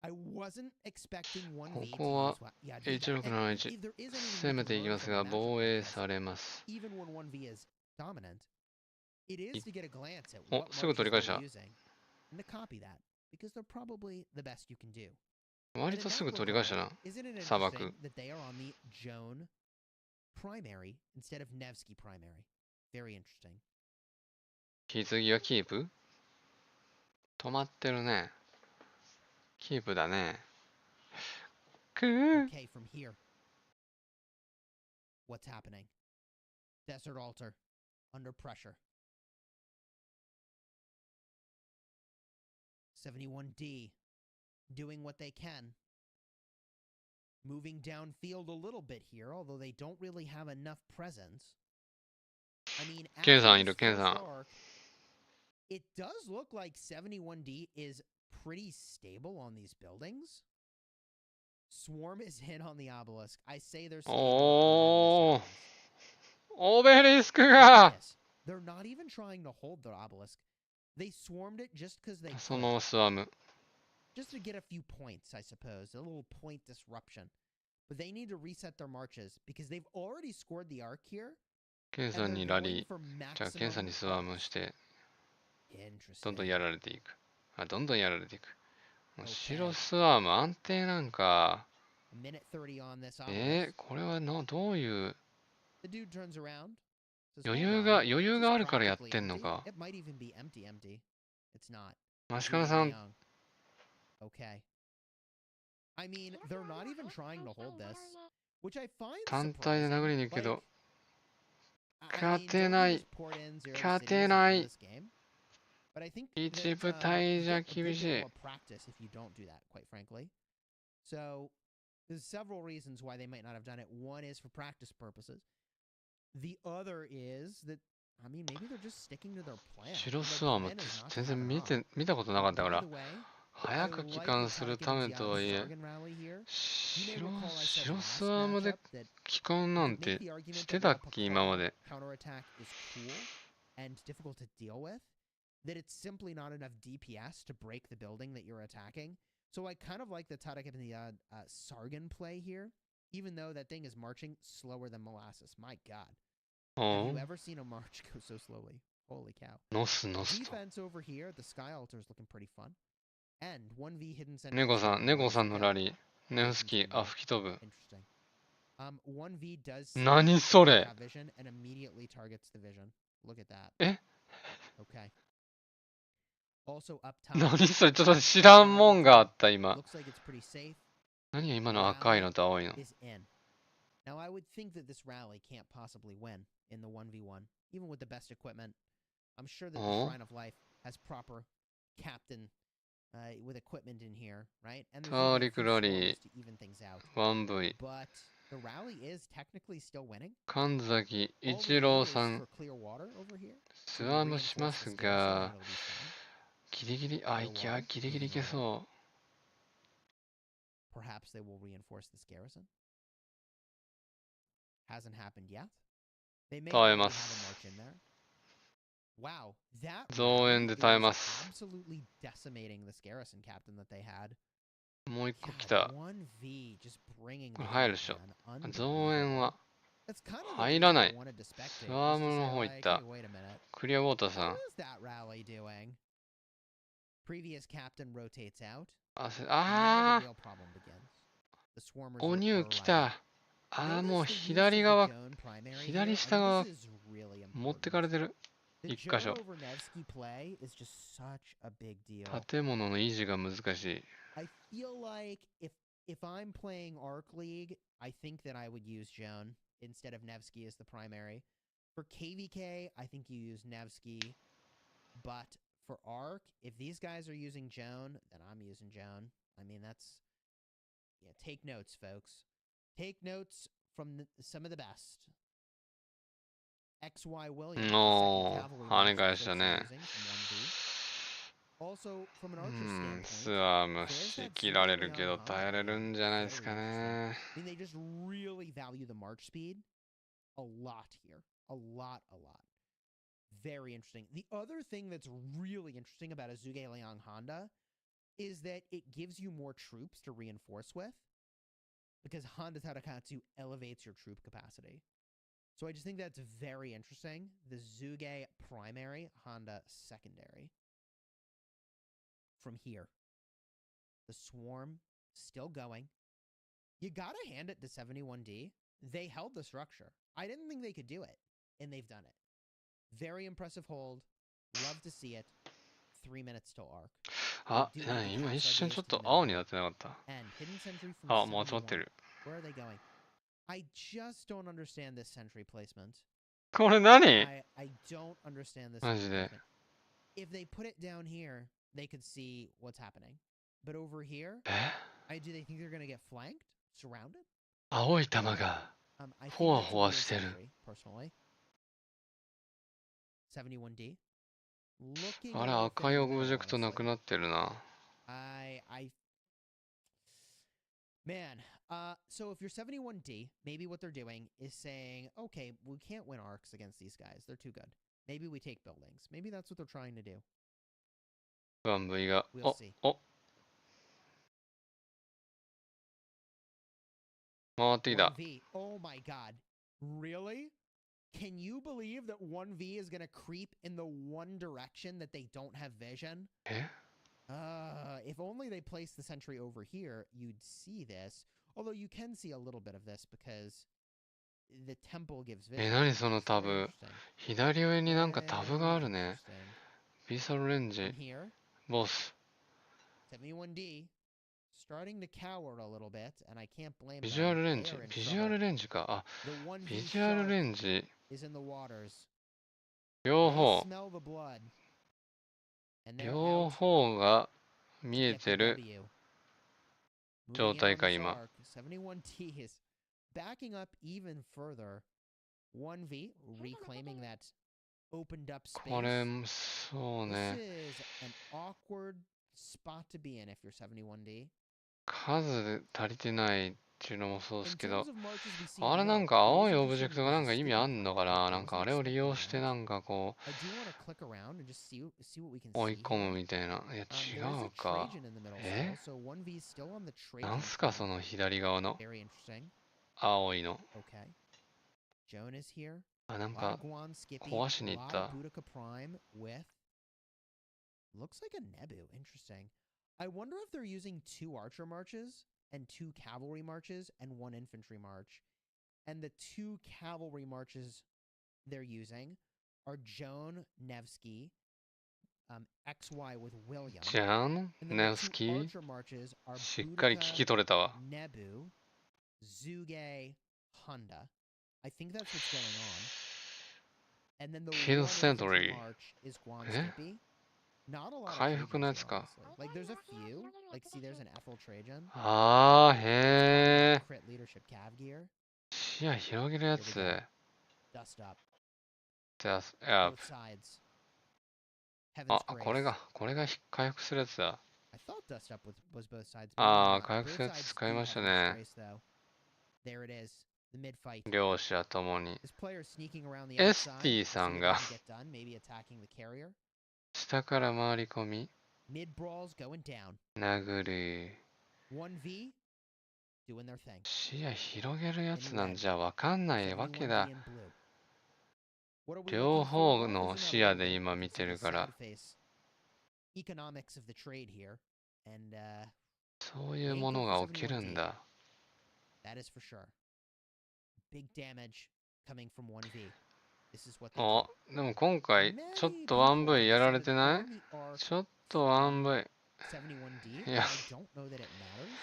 I wasn't expecting こ 1V こは to use Jadwiga. And H671 if there is anything 攻 we め can ていき learn ます from が a matchup 防 like 衛 this, されます。 even when 1V is dominant, it is to get a glance at お、 what すぐ marches 取り返し they're た。 using and to copy that because they're probably the best you can do. 割 And と in す that ぐ取り返した regard, な。 isn't it 砂漠。 interesting that they are on the Joan primary instead of Nevsky primary? Very interesting. 棺はキープ止まってるね。キープだね。くー Okay, from here. What's happening? Desert Altar under pressure. 71D doing what they can. Moving downfield a little bit here, although they don't really have enough presence. I mean, ケンさん after いる、 this ケン first さん。 arc, it does look like 71D is pretty stable on these buildings. Swarm is in on the obelisk. I say they're stable on おー the オベリスクが Yes. They're not even trying to hold the obelisk. They swarmed it just because they そ could. のスワム。 Just to get a few points, I suppose. A little point disruption. But they need to reset their marches because they've already scored the arc here. ケンさ And ん they're にラ going リ for ー。じゃあケンさん maximum にスワムして、どんどん Interesting. やられていく。あ、どんどんやられていく。もう Okay. 白スワム安定なんか。 A minute 30 on this obelisk. これはどういう The dude turns around. Says, 余 "Hold 裕 on. が This 余裕 is があるからやっ practically てんの empty. か。 It might even be empty. It's not. マ It's シカナ really さん、 young. Okay. I mean, they're not even trying to hold this, which I find 単体で surprising. 殴りに行くけ Like, ど、 I 勝 mean, て Jovi ない just poured in zero 勝 cities て into ない this game. But I think 一 that 部 you 隊じゃ get a good 厳し bit い。 more practice if you don't do that, quite frankly. So there's several reasons why they might not have done it. One is for practice purposes. The other is that, I mean, maybe they're just sticking to their plan. 白 And ス their ワムっ plan て is not to 全 have 然 an arc. 見たことなかったか By ら、 the way, 早 I く帰 like 還 the する Tatakin ため and とはいえ、 Sargon rally here. You may recall I said 白 last スワムで matchup that 帰還 you なん could make て the argument して that た while っけ今ま Picard で。 counterattack is cool and difficult to deal with, that it's simply not enough DPS to break the building that you're attacking. So I kind of like the Tatakin and the Sargon play here, even though that thing is marching slower than molasses. My God. Have お you う ever seen a march go so slowly? Holy cow. ノスと。 Defense over here, the Sky Altar is looking pretty fun. And 1V hidden sentries. ネゴさん、ネゴさん is の good. ラリー。ネフスキー、あ、吹き飛ぶ。 Interesting. 1V does see 何それ that vision and immediately targets the vision. Look at that. え Okay. Also up top. 何それちょっと知らんもんがあった今。 Looks like it's pretty safe. 何が今の赤いのと青いの Is in. Now I would think that this rally can't possibly win in the 1v1, even with the best equipment. I'm sure that the Oh. Shrine of Life has proper captain with equipment in here, right? And there's タ even ー a リク few ラリ swarms to even things out. ー、1V。 But the rally is technically still winning. 神崎 All we 一 need 郎 is さん、 for clear water over here ス to ワムしま reinforce す this garrison, が and it'll be fine. ギリギリ、あ、いや、ギリギリいけそ Perhaps they will reinforce this garrison. Hasn't happened yet. They may 耐え already ま have a す。 march in there. Wow, that 増援 rally で耐え is ます。 absolutely decimating this garrison captain that they had. もう一個来 Yeah, た。 1V just bringing これ the 入る heat, でしょ。 man. 増援 Unbelievable. は That's kind of the 入 game らな I い。 wanted to ス spectate. ワ Just ム to の say, 方行っ like, た hey,。wait a minute. クリアウォーターさ What ん。 is that rally doing? Previous captain rotates out. あ、 And now あ the real problem begins. The swarmers ー、お are ニュー arriving. 来た。あー、もう Notice the use 左 of 側 the、Joan primary here. 左 I 下 think 側 this is really 持ってかれ important. てる。 The 一箇所。 Joan over Nevsky play is just such a big deal. 建物の維持が難しい。 I feel like if I'm playing Arc League, I think that I would use Joan instead of Nevsky as the primary. For KVK, I think you use Nevsky, but for Arc, if these guys are using Joan, then I'm using Joan. I mean, that's... Yeah, take notes, folks. Take notes from some of the best. XY Williams, No, second cavalry 跳ね march 返 that した folks are ね。 using from 1V. Also, from an archer ス standpoint, ワーム there's し that 切られ Suge るけ Leon ど Honda 耐えれる again. んじゃないです Very か interesting. ね。I mean, they just really value the march speed a lot here. A lot. Very interesting. The other thing that's really interesting about a Suge Leon Honda is that it gives you more troops to reinforce with, because Honda Tarakatsu elevates your troop capacity. So I just think that's very interesting. The Zuge primary, Honda secondary. From here. The Swarm still going. You gotta hand it to 71D. They held the structure. I didn't think they could do it, and they've done it. Very impressive hold. Love to see it. 3 minutes till arc. あ、今一瞬ちょっと青になってなかった。 And hidden sentry from あ、もう集まって 71. る。 Where are they going? I just don't understand this sentry placement. これ何 I don't understand this マジ sentry で。 placement. If they put it down here, they could see what's happening. But over here, え do they think they're going to get flanked? Surrounded? 青い玉が I ほ think わ that's a ほわ weird してる。 sentry, personally. 71D. Looking あれ、 a little 赤い thin オ in the ブジェ middle, クトな honestly. くなってるな。 Man, so if you're 71D, maybe what they're doing is saying, okay, we can't win arcs against these guys. They're too good. Maybe we take buildings. Maybe that's what they're trying to do. 1V が、 We'll see. 回ってきた。 1V. Oh my god. Really? Can you believe that 1V is going to creep in the one direction that they don't have vision? え If only they placed the sentry over here, you'd see this. Although you can see a little bit of this because the temple gives vision. え、何その It's タ very ブ。 interesting. 左上になんかタブがあ Very るね。 interesting. ビーサルレンジ From、here, ボス。 71D starting to cower a little bit, and I can't blame ビジュア them. ルレン They ジ are in ビジュアル trouble. レンジか。あ、 The 1V ビジュアル shark レンジ。 is in the waters. 両 They 方。 smell the blood. And they're 両 out 方が to 見え get て the る W. 状 Moving in 態 on か the 今。 shark, 71D is backing up even further. 1V reclaiming that opened up これ space. そう This ね。 is an awkward spot to be in if you're 71D. 数足りてないっていうのもそうです In けど、 terms of marches we see あ in れなん Europe, か there 青い is オブジェ officially クトがなんか there's a 意味 sticky あんのか part, な but な I んか wasn't あれを利用 expecting して that. なんかこ I do want to click around and just see what we can う追い see 込む here. みたいな。いや There is 違 a うか。 Trajan in the middle え still, so 1V is still on the なん Trajan すか track. その左側の Very interesting. 青いの。 Okay. Joan is here. あ、なん A lot か of Guan skipping. 壊しに A 行っ lot た of。Boudica Prime with looks like a Nebu. Interesting. I wonder if they're using 2 archer marches and 2 cavalry marches and 1 infantry march. And the 2 cavalry marches they're using are Joan Nevsky, XY with William. じゃん And then ネ the ウス 2 キー archer marches are しっかり聞 Boudica, き取れたわ。 Nebu, Zuge, Honda. I think that's what's going on. And then the Kill one infantry Sentry. march is Guan え Skippy. Not a lot of 回復のや Trajans つ here, か。 honestly. Like, there's a few. Like, see, there's an Ethel Trajan. あー There's へ probably crit leadership cav gear. ー。視野広げるや Here we つ。 go. Dust up. じゃあ、 Both sides. あ、 Heaven's これ Grace. が、これが回復するやつだ。 I thought Dust Up was both sides. Maybe あー、 not. 回復 Both するや sides つ do 使いま have した Heaven's ね。 Grace, though. There it is. The mid fight. 両者ともに。 This player is sneaking around the エス outside. テ We'll ィ see さ what ん they が can get done. Maybe attacking the carrier. 下から回り込み、 Mid brawls going down. 殴る。 1V doing their thing. 視野広げるやつなんじゃわかんないわけだ。 71D in blue. What are we 両 looking for? 方 Well, の isn't that 視 a 野 little で bit? 今 You 見 can て see る the から side。face economics of the trade here, and そういうものが起きるんだ。 that is for sure. Big damage coming from 1V. This is what they あ、 do. でも今回 Many ちょっと people1V have やられ said て that ない on the arc ちょっと 1V。 71D, いや I don't know that it matters.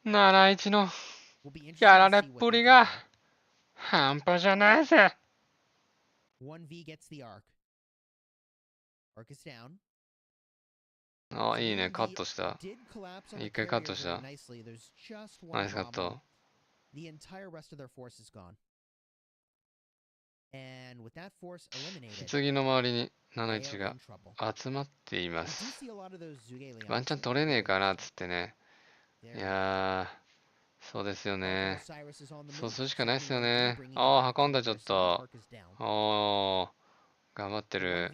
奈良一の Will be や interesting ら to れっ see ぷ what り they do が here. 半端じゃないぜ。 1V gets the arc. Arc is down. あ、いいね、カットした。一回カットした。ナイスカット。棺の周りに71が集まっています。ワンチャン取れねえかなっつってね。いやー、そうですよね。そうするしかないっすよね。ああ、運んだちょっと。おー、頑張ってる。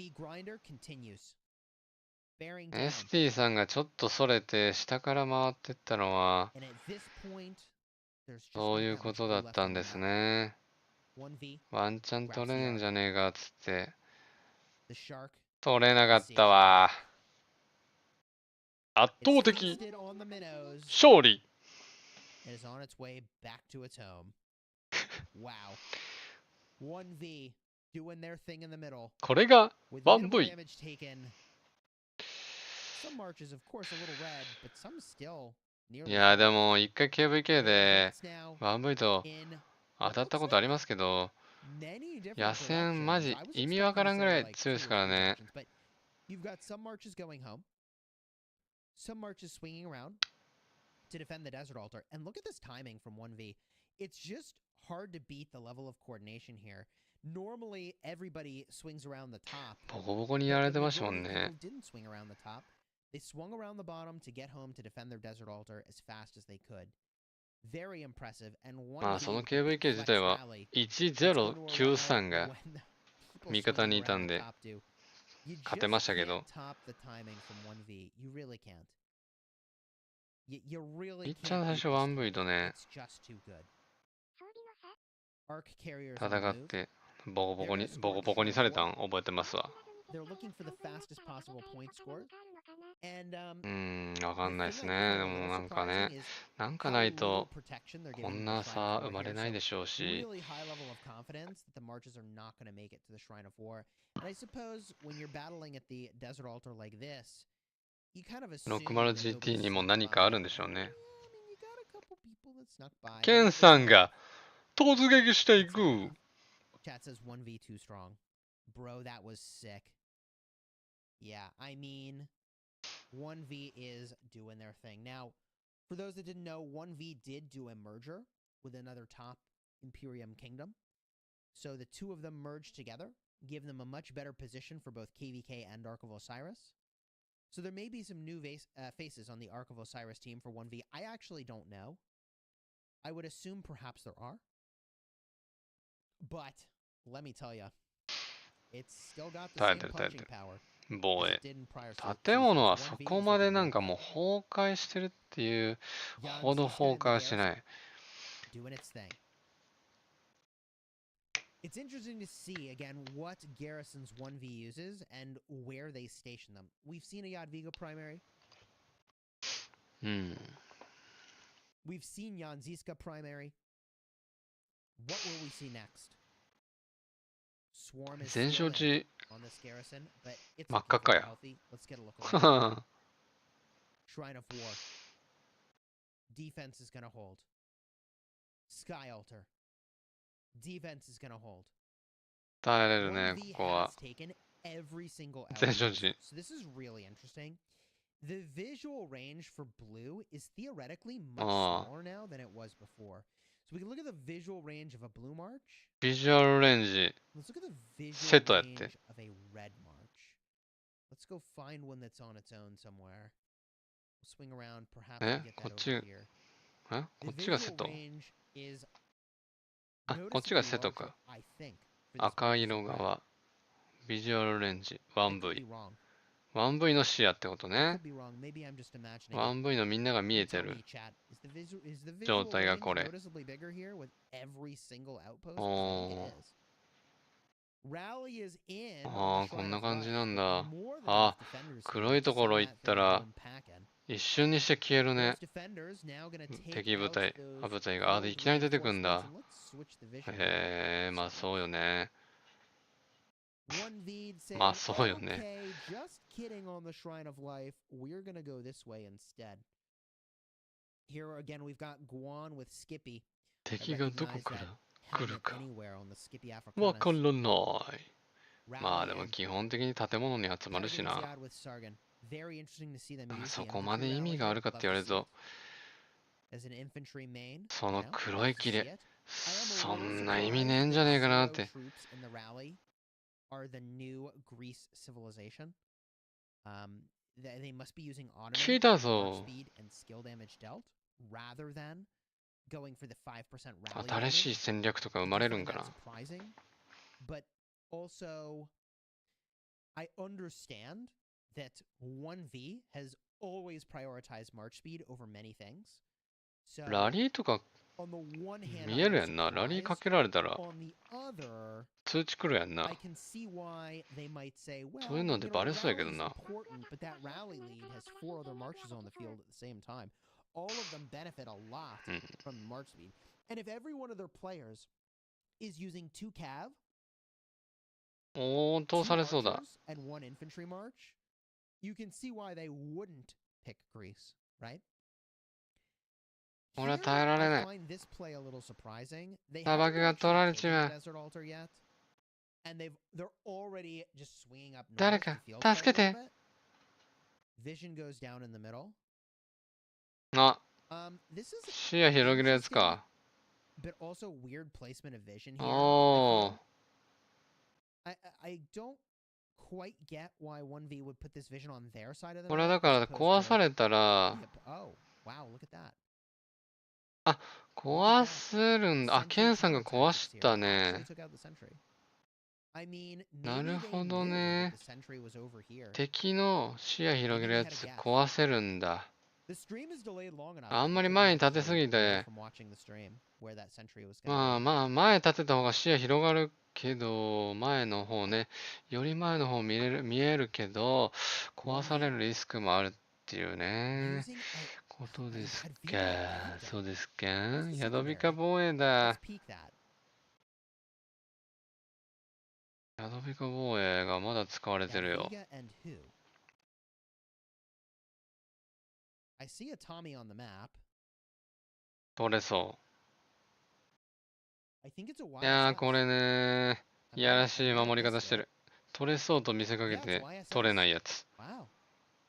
ST さんがちょっとそれて下から回ってったのはそういうことだったんですね。ワンチャン取れねえんじゃねえかっつって取れなかったわ。圧倒的勝利。これが OneV。いやでも一回 KVK で OneV と当たったことありますけど、野戦マジ意味わからんぐらい強いですからね。Some marches swinging around to defend the desert altar. And look at this timing from 1V. It's just hard to beat the level of coordination here. Normally, everybody swings around the top. ボコボコにやられてましたもんね。Didn't swing around the top. They swung around the bottom to get home to defend their desert altar as fast as they could. Very impressive. And まあその KVK 自体は1093が味方にいたんで。勝てましたけど。いっちゃん最初 1V とね、戦ってボコボコにされたん覚えてますわ。わかんないですね。でもなんかね、なんかないとこんな差生まれないでしょうし。60GT にも何かあるんでしょうね。ケンさんが突撃していく。Chat says 1v too strong. Bro, that was sick. Yeah, I mean, 1v is doing their thing. Now, for those that didn't know, 1v did do a merger with another top Imperium kingdom. So the two of them merged together, give them a much better position for both KVK and Ark of Osiris. So there may be some new faces on the Ark of Osiris team for 1v. I actually don't know. I would assume perhaps there are. But, let me tell you, it's still got the same punching power. 防衛。建物はそこまでなんかもう崩壊してるっていうほど崩壊はしない。It's interesting to see again what garrisons 1v uses and where they station them. We've seen a Jadwiga primary. We've seen Janziska primary. What will we see next? Swarm is still on this garrison, but it's very healthy. Let's get a look around. Shrine of War. Defense is gonna hold. Sky Altar. Defense is gonna hold. 耐えれるね、ここは。全所持。So this is really interesting. The visual range for blue is theoretically much smaller now than it was before. So we can look at the visual range of a blue march. Visual range. Let's look at the visual range of a red march. Let's go find one that's on its own somewhere. We'll swing around, perhaps get that over here. こっちがセット。あ、こっちがセットか。赤色側。ビジュアルレンジ 1V。1V の視野ってことね。1V のみんなが見えてる状態がこれ。こんな感じなんだ。あ、黒いところ行ったら一瞬にして消えるね。敵部隊、部隊が。でいきなり出てくんだ。まあそうよね。まあそうよね。敵がどこから来るかわからない。まあでも基本的に建物に集まるしな。very interesting to see them use そ the こまで infantry 意味 rally. があるかって言われると、 As an infantry main, その you know, 黒い love to 切 see れ、 it. そんな意味ねえんじゃねえかなって。 Troops in the rally are the new Greece civilization. They must be using 聞い Ottoman た march ぞ。 speed and skill damage dealt rather than going for the 5% rally 新しい damage. 戦略とか生 I ま do れるん find か that な。 surprising, but also I understand that 1V has always prioritized march speed over many things. So ラリーとか on the one hand, 見え I る am やんな。ラリーか surprised. けられたら On the other, 通知来るやんな。 I can see why they might say, well, そういうので you know, バ the レそうやけど rally is な。 important, but that rally lead has 4 other marches on the field at the same time. All of them benefit a lot うん。 from march speed. And if every one of their players is using 2 cav, 応答 2 されそうだ。 archers, and 1 infantry march, you can see why they wouldn't pick Greece, right? 俺は Here, 耐えられ I ない。 find this play a little surprising. They 砂 haven't 漠が actually 取られち taken ま the う。 desert altar yet, and they're already just swinging up 誰 north to か field fight 助 a け little て。 bit. Vision goes down in the middle. あ、 This is 視野広げるやつ interesting, か。 but also weird placement of vision here. おー。 I don't quite get why 1V would put this vision on their side of the これは map だから as opposed 壊さ to れたら、 Yep. Oh, wow, look at that. あ、壊せるんだ。あ、ケンさんが壊したね。 Actually took out the sentry. I mean, な maybe る they ほど knew that ね。 the sentry was over here. 敵の視野広げるやつ Maybe they had a guess. 壊せるんだ。 The stream is delayed long enough. あん I まり couldn't 前に立てす actually ぎ know て、 from watching the stream where that sentry was まあ going to be. まあ前立てた方が視野広がるけど、前の方ね、より前の方見えるけど、壊されるリスクもあるっていうね、 Using ことですか。 Hadvina そうですか。 What's the 宿火 secondary? 化防衛 Let's だ。 peek that. 宿火化防衛がまだ使われてるよ。 Hadvina and who? I see a Tommy on the map. 取れそ I think it's a う。 YSS. いやー、これね、 I いや might ら have- しい I might 守 have り方 missed して it. る。取れそうと見せかけ Yeah, it's て YSS. 取れないやつ。 Wow.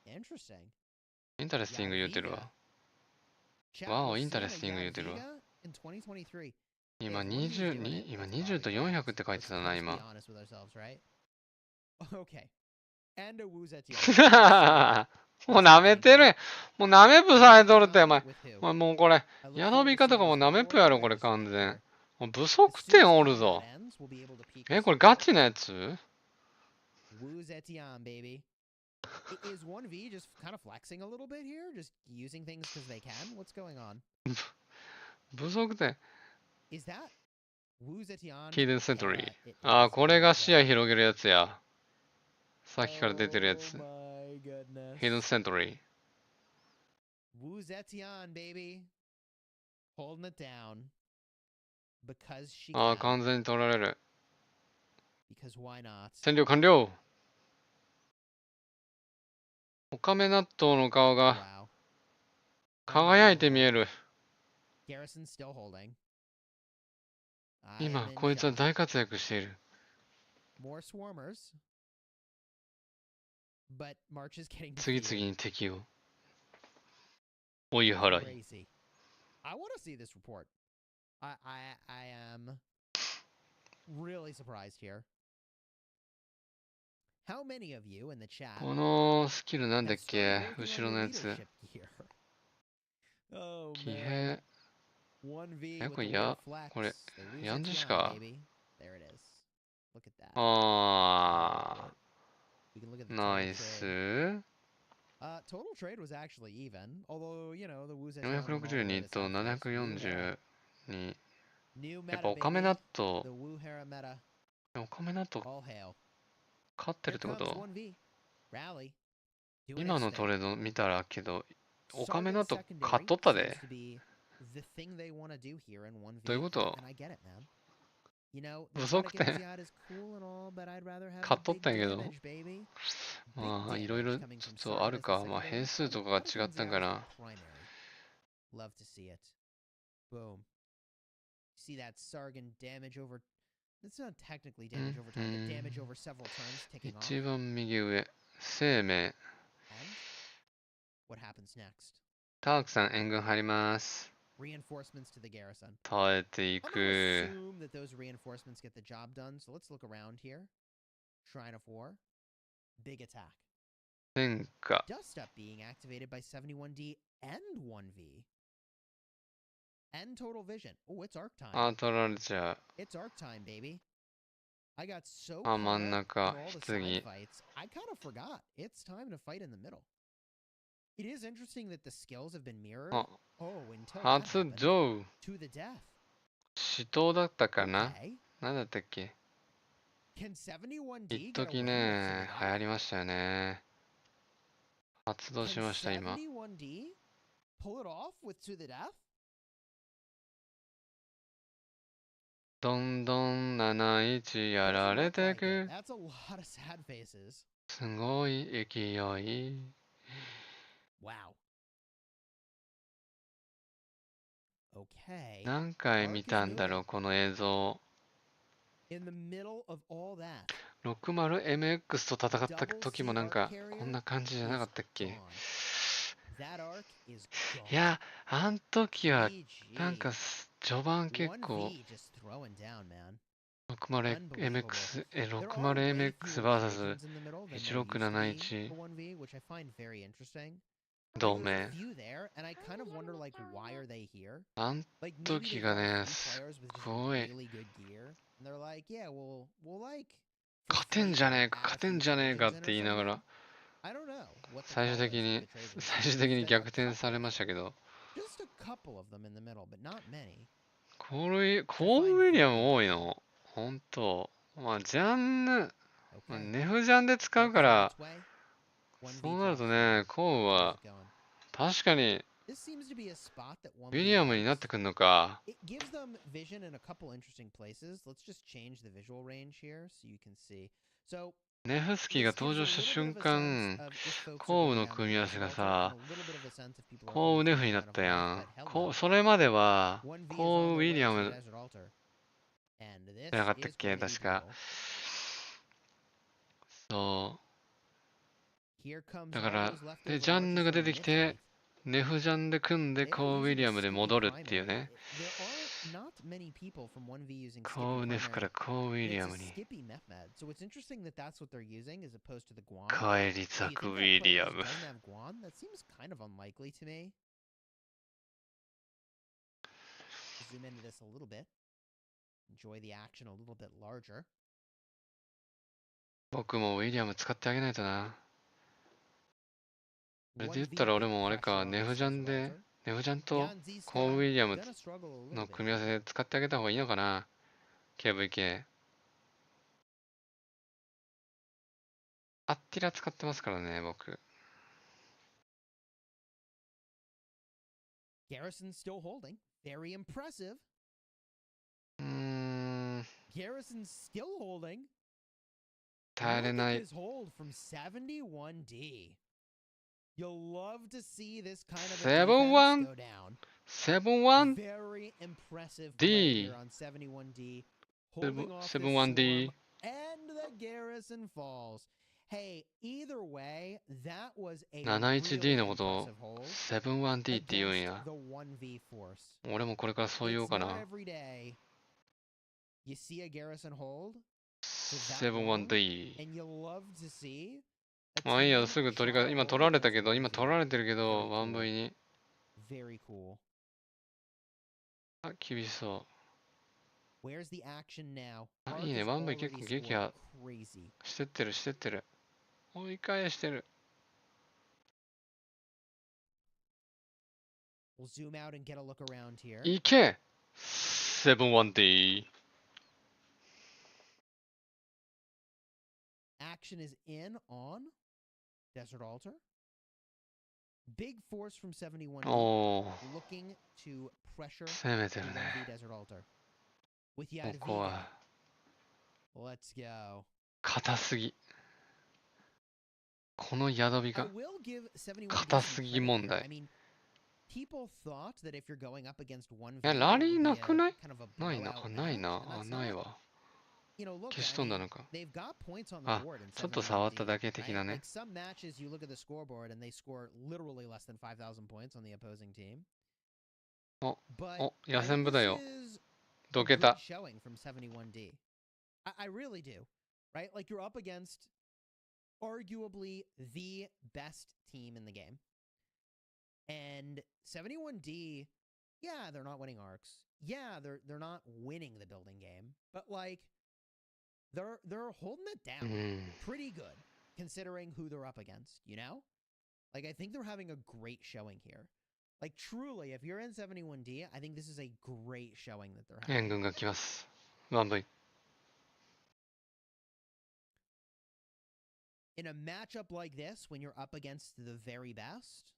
Interesting. インタレスティング言うてるわ。 Chat, Wow, we're seeing a interesting 言うてるわ。 Yadviga in 2023. 今 If 1V is doing it, 20、今 it's 20と probably 400って書いて Let's たな、 be 今。 honest with ourselves, right? Okay. And a Wu Zetian. もう舐めてるやん。もう舐めプされとるって、お前。 With who? お前もうこれ、 I look 宿 forward 火 to 化と seeing かも this 舐め war プやろ、 and これ this 完 war. 全。もう不 As 足 soon 点 as おる combat ぞ。 ends, we'll be able to peek これ this ガ war. チなやつ？ Wu Zetian, baby. Is 1V just kind of flexing a little bit here? Just using things because they can? What's going on? 不足点。 Is that Wu Zetian? ヒーデンセントリー。 It ああ、 is これが視野 well. 広げるやつや。さっきから出てるや Oh つ。 my ヒーデン goodness. セントリー。 Wu Zetian, baby. Holding it down. Because she ああ、 can. 完全に取られる。 Because why not? 占領完了。オカメ納豆の顔が Wow. 輝いて見える。 Garrison still holding. I 今 am in こいつは shock. 大活躍している。 More swarmers. But March is getting 次 defeated. 々に敵を追い払い。 Crazy. I want to see this report. I am really surprised here. How many of you in the chat このスキルなんだっ have け started working 後 on ろ your のやつ。 leadership gear? Oh 騎 man. 兵。 1V え、 with これ the や weird flex. これ They lose ヤン it ジし beyond, か。 baby. There it is. Look at that. あ We can look at the ー、 total ナイ trade. ス。 Total trade was actually even, although you know the Wu Zetian 462と742。 New やっぱ meta, オカメ baby. 納豆 The Wu Hera meta. オカメ納豆 All hail. 勝ってる Here ってこ comes と？ 1V. Rally. Doing 今 its のト thing. レード見たらけど、オカメ Sargon 納豆 secondary 勝っとった seems で。 to be the thing they want to do here in 1V. どういうこと？ And I get it, man. You know, 不 the 足 Tadic 点。 Aziad is cool and all, but I'd rather have 勝 the っとっ big たんやけど。 damage, baby. ま Big あ、いろいろ damage ち coming ょ from っとあ Sargon る as the か。まあ、 secondary. 変数とかが違ったんか Ottoman な。 primary. Love to see it. Boom. See that Sargon damage over. It's not technically damage over time, but damage over several turns ticking off. 一番右上。生命。 And happens next. タークさん援軍入ります。 Reinforcements to the garrison. 耐えてい I'm gonna く。 assume that those reinforcements get the job done, so let's look around here. Shrine of War. Big attack. 戦果。 Dust Up being activated by 71D and 1V. And Total Vision. Oh, it's arc time. あ、取られちゃう。 It's arc time, baby. I got so あ、 caught 真ん up in 中、 all the 棺。 side fights, I kind of forgot. It's time to fight in the middle. It is interesting that the skills have been mirrored. あ、 Oh, until that 発 happened, 動。 to the death. 死闘だったかな。 Okay. なんだったっけ。 Can 71D 一 get 時 away with ね、 to the 流 death? 行りましたよね。発動し Can ました、今。 71D pull it off with to the death? どんどん71やら Doesn't れ look て like く。 it. That's a lot of sad faces. すごい勢い。 Wow. Okay. 何回見たんだろう、この映像。 In the middle of all that, 60MX と戦った時もなんか、こんな感じじゃなかったっけ。 gone. That arc is いや、あん時は GG. なんか序盤結構 1V just throwing down, man. 60MX、There are very few60MX vs occasions in the middle than there used to be 1671 for 1V, which I find very interesting. 同 There's 盟。 a few there, and I kind of wonder, like, why are they here? あん Like, maybe 時 they が got ね、 a す few players with just ごい。 really good gear, and they're like, yeah, we'll like 勝てんじゃねえか、勝てんじゃねえかって言いながら、 I don't know what the 最 call 終 is 的 for に the trade 最 routes. 終的に Just a 逆転 couple され of ま them. したけど、 Just a couple of them in the middle, but not many. コールウィリアム多いの。ほんと。まあ、ジャンヌ、まあ Okay. ネフジャンで使うか Arc's on ら、 its way. そうなる 1v と drops ね、コウ How's は it going? 確かに This seems to be a spot that ウィ 1v リアムになっ likes. てくんのか。 It gives them vision in a couple interesting places. Let's just change the visual range here so you can see. So ネフスキーが this gives 登 you a 場した little bit 瞬 of a sense 間、 of if folks are コウ going の down 組み the 合わせが Desert Altar, さ、 and a little bit of a sense if people are コウ going ネ to フ the にな Shrine っ of た War, や but ん。 hello. それまでは、 1v is コ on ウウ the ィリ way ア to ム the Desert Altar. And じ this ゃなかったっ is け、 going to be 確か。 brutal. そ Here comes う。だから、 all those leftover で、ジャンヌ archers が from 出 the てき Nith て、 fight. ネフジャンで組んで、 They コ are ウウィリ using アムで Skippy 戻るっていう primary. ね。 There are not many people from 1v using コ Skippy ウネフか primary. らコウウィ And リ it's ア a ムに。 Skippy meth med. So it's interesting that that's what they're using as opposed to the Guan. 返り Do you 咲く think ウ that ィ player リア just ム。 doesn't have Guan? That seems kind of unlikely to me. Zoom into this a little bit. Enjoy the action a little bit larger. 僕もウィリアム使ってあげないとな。それで言っ 1v たら俺 big もあれ pressure か、 on ネ this フジャン Desert で、 Altar. ネフジャンと Yeah, and Z コウウ Star ィリアム gonna struggle a の little bit 組み合わせ here. で使ってあげた方がいいのかな。KVK。アッティラ使ってますからね、僕。 Garrison's still holding. Very impressive. ん、 Garrison's still holding. 耐えれ Look な at い。 this hold from 71D. You'll love to see this kind of a 7-1 defense go down. 7-1 Very impressive D. play here on 71D. Holding off this 7-1D. swarm, and the garrison falls. Hey, either way, that was a 71D really のことを impressive hold 7-1D って言うん against や。 the 1v force. 俺もこれからそう言おう It's か not な。 every day you see a garrison hold for that long, 7-1D。 and you love to see a まあいいや、 team すぐ取り try か、 to 今 hold 取られた against けど、今 1v. 取られてるけど、 Very cool. 1V に。 Very cool. あ、厳しそ Where's the action now? う。あ、 Arc いいね、 is 1V 結 already 構撃 scored 破 crazy. してってる、してってる。追い返してる。 We'll zoom out and get a look around here. いけ !7-1D。 Action is in on Desert Altar. Big force from 71D おー、 looking to pressure 攻めて the る 1v ね。 Desert Altar. With こ Yad こは Viga. Let's go. 硬すぎ。この宿火 I が will give 71D 硬 some すぎ credit 問 here. 題。 I mean, people thought that if you're going up against 1v, え、ラ it リー would な be く a ない kind of a ないな、 blowout あ、ない match, な、 and あ、 that's ない not. わ。you know, look, 消し I 飛んだ mean, のか。 they've got points on the あ、 board in ちょっと触っただけ 71D, 的 right? なね Like。some matches, you look at the scoreboard and they score literally less than 5,000 points on the opposing team. お、 But お、 I 野戦 think 部だ this よ。 is ど a け good た。 showing from 71D. I really do, right? Like you're up against arguably the best team in the game. And 71D, yeah, they're not winning arcs. Yeah, they're not winning the building game, but like they're holding it う down ん。 pretty good considering who they're up against, you know? Like I think they're having a great showing here. Like truly, if you're in 71D, I think this is a great showing that they're 援 having. 軍が来ます。OneV。In a matchup like this, when you're up against the very best,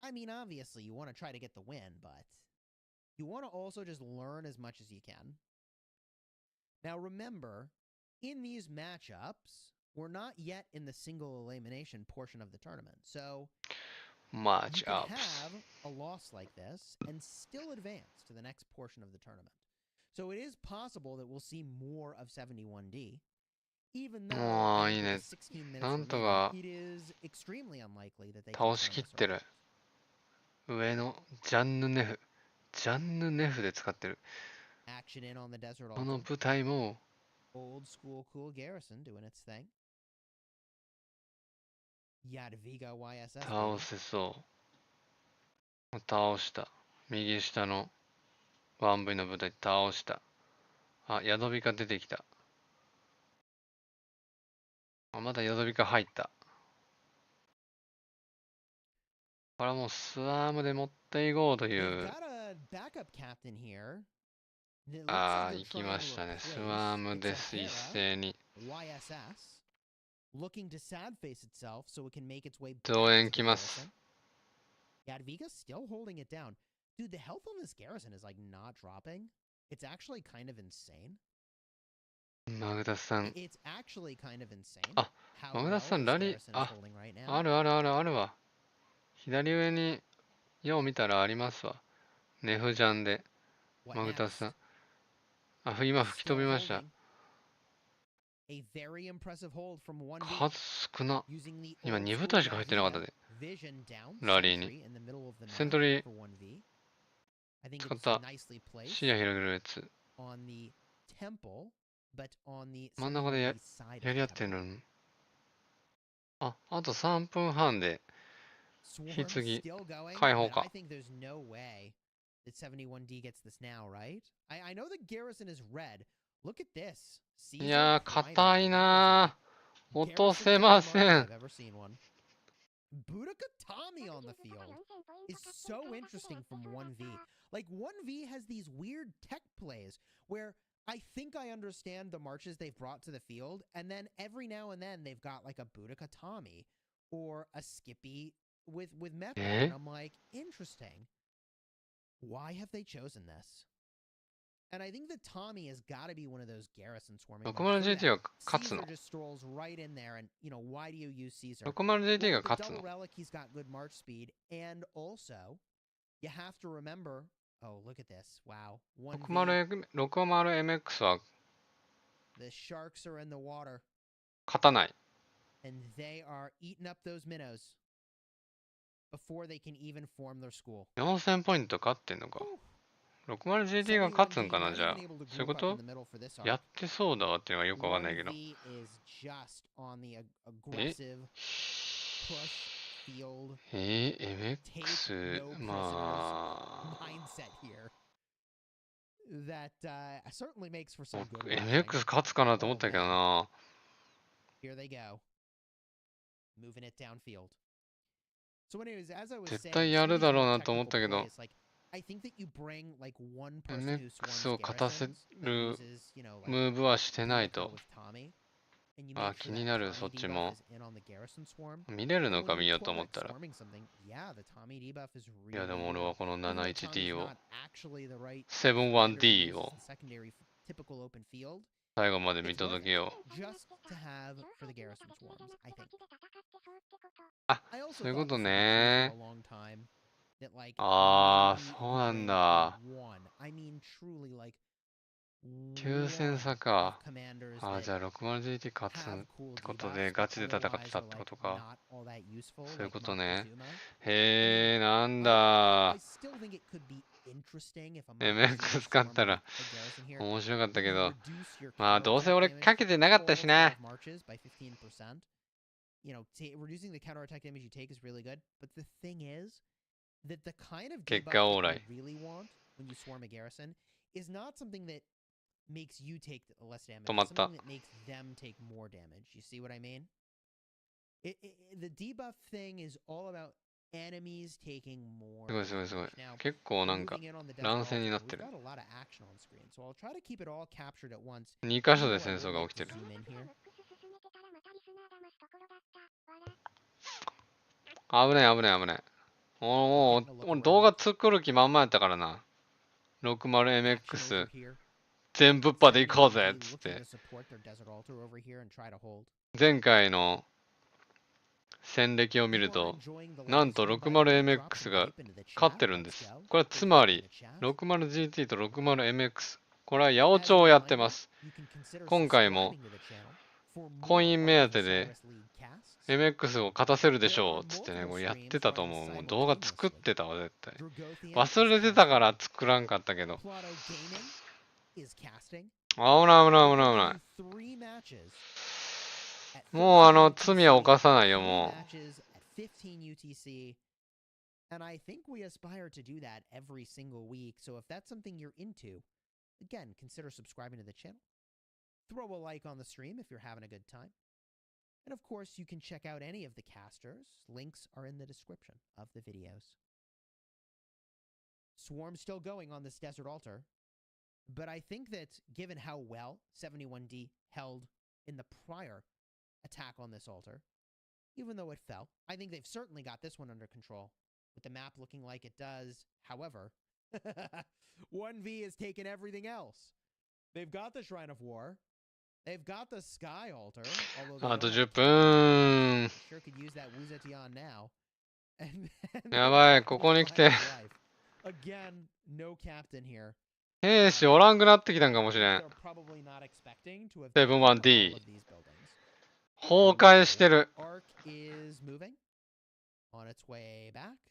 I mean, obviously you want to try to get the win, but you want to also just learn as much as you can. Now remember, in these matchups, we're not yet in the single elimination portion of the tournament. So you Match can ups。 have a loss like this and still advance to the next portion of the tournament. So it is possible that we'll see more of 71D. Even though ああ、 I いい think ね。 with the 16 minutes なんと remaining, か it is extremely unlikely that they can 倒し turn きっ this てる。 around. 上のジャンヌネフ。ジャンヌネフで使ってる。 Action in on the desert この altar. 部隊も Old school cool garrison doing its thing. Yadviga YSS. 倒 baby. せそう。倒した。右下の 1V の部隊倒した。あ、ヤドビカ出てきた。あ、まだヤドビカ入った。これはもうスワームで持っていこうとい They've う。 got a backup captain here. It looks ああ、 like 行 they're き trying ま to したね。ス replace. ワーム It's で a す。一 Hera 斉に。 YSS looking to sad face itself so it can make its way back 増援 to 来 the ます。 garrison. Yadviga's still holding it down. Dude, the health on this garrison is like not dropping. It's actually kind of insane. マグダさん。 It's actually kind of insane. あ、 how マグ well ダさん this ラリー、 garrison is あ、 holding right now. あるあるあるあるわ。左上に、よう見たらありますわ。ネフジャンで。 What マグダさ next? ん。あ、今吹き飛 Still びました。 holding. A very impressive hold from 1V 数少な。 using the 今 old 2 school 部隊しか入ってなかったで。 vision down ラリー sentry に。 in the middle of the セン map トリー for 1V. I think 使っ it's た。 nicely 視 placed 野広げるやつ。 on the temple, but on the 真ん中で 71D side of や the り合ってる temple. の。あ、あと3分半で Swarm 引き継ぎ still going, 解放 but か I。think there's no way that 71D gets this now, right? I know the garrison is red. Look at this. い Caesar やー、 Primer. 硬い That な is ー。 a 落と garrison せま mark せ if ん。 I've ever seen one. Budakatami on the field is so interesting from 1V. Like 1V has these weird tech plays where I think I understand the marches they've brought to the field, and then every now and then they've got like a Budakatami or a Skippy with Meta, and I'm like, interesting. Why have they chosen this? And I think the Tommy has got to be one of those garrison swarming. 60GT が勝つ Caesar の。 just strolls right in there, and you know, why do you use Caesar? 60GT が Well, with the 勝つ double の。 relic, he's got good march speed, and also you have to remember. Oh, look at this! Wow, 1V. 60MX は The sharks are in the water, 勝たない。 and they are eating up those minnows before they can even form their school. 4000ポイント勝ってんのか。60GT が勝つんかな、じゃあ。そういうこと？やってそうだわっていうのがよくわかんないけど。 1V is just on the え aggressive push field. MX、まあ。 mindset here that certainly makes for some good MX 勝つかなと思ったけどな。 Here they go. Moving it downfield. So anyways, as I was saying, 絶対やるだろうなと思ったけど。 I think that you bring like one person who MX を swarms 勝たせ garrisons, る that uses, you know, ム like ーブはしてないと。 with Tommy, and you あ、 make 気 sure に that なる、 Tommy そっち debuff も。 is in on the garrison swarm. 見れるのか When 見 you ようと思っ Twilight たら。 swarming something, yeah, the Tommy debuff is いや、で really も俺はこの even though Tommy's71D を not actually the right 71D を secondary typical open field. 最後まで見届けよう。 Just to have for the garrison swarms, I think. あ、 I also そういうこ thought と this would be true ね for a。long time. That like ああ、 maybe そうなん they だ。 won. I mean, truly, like 9戦差か。あ、じゃあ 60GT 勝つってことで、ガチで戦ってたってことか。そういうことね。へえ、なんだ。MX 勝ったら面白かったけど、まあどうせ俺かけてなかったしな。結果オーライ。止まった。すごいすごいすごい。結構なんか乱戦になってる。2箇所で戦争が起きてる。危ない危ない危ない。もう俺動画作る気満々やったからな。60MX 全ぶっぱで行こうぜっつって。前回の戦歴を見ると、なんと 60MX が勝ってるんです。これはつまり 60GT と 60MX。これは八百長をやってます。今回もコイン目当てで MX を勝たせるでしょうっつってね、これやってたと思う。もう動画作ってたわ、絶対。忘れてたから作らんかったけど。危ない危ない危ない危ない。もう罪は犯さないよ、もう。And I think we aspire to do that every single week. So if that's something you're into, again, consider subscribing to the channel. Throw a like on the stream if you're having a good time. And of course, you can check out any of the casters. Links are in the description of the videos. Swarm's still going on this desert altar. But I think that given how well 71D held in the prior attack on this altar, even though it fell, I think they've certainly got this one under control. With the map looking like it does. However, 1V has taken everything else. They've got the Shrine of War. They've got the Sky Altar. Ah, 10分. Sure could use that Wuzetian now. And やばい、ここに来て。Again, no captain here. 兵士おらんくなってきたんかもしれん。71D。崩壊してる。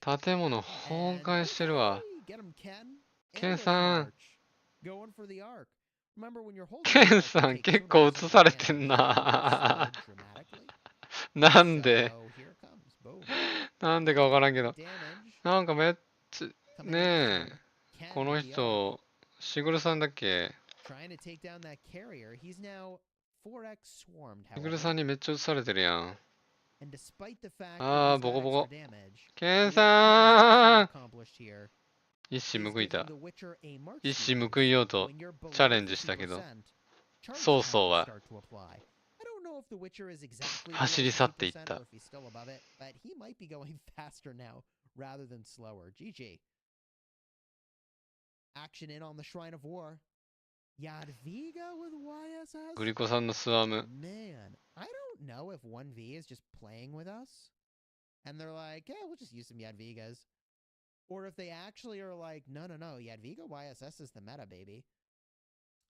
建物崩壊してるわ。ケンさん。ケンさん結構映されてんな。なんでなんでかわからんけど。なんかめっちゃ、ねえ。この人、しぐるさんだっけ？しぐるさんにめっちゃ映されてるやん。ああ、ボコボコ。ケンさん一矢報いた。一矢報いようとチャレンジしたけど、曹操は走り去っていった。グリコさんのスワム。don't know if 1V is just playing with us and they're like, yeah, we'll just use some Yadvigas. Or if they actually are like, no, Yadviga YSS is the meta, baby.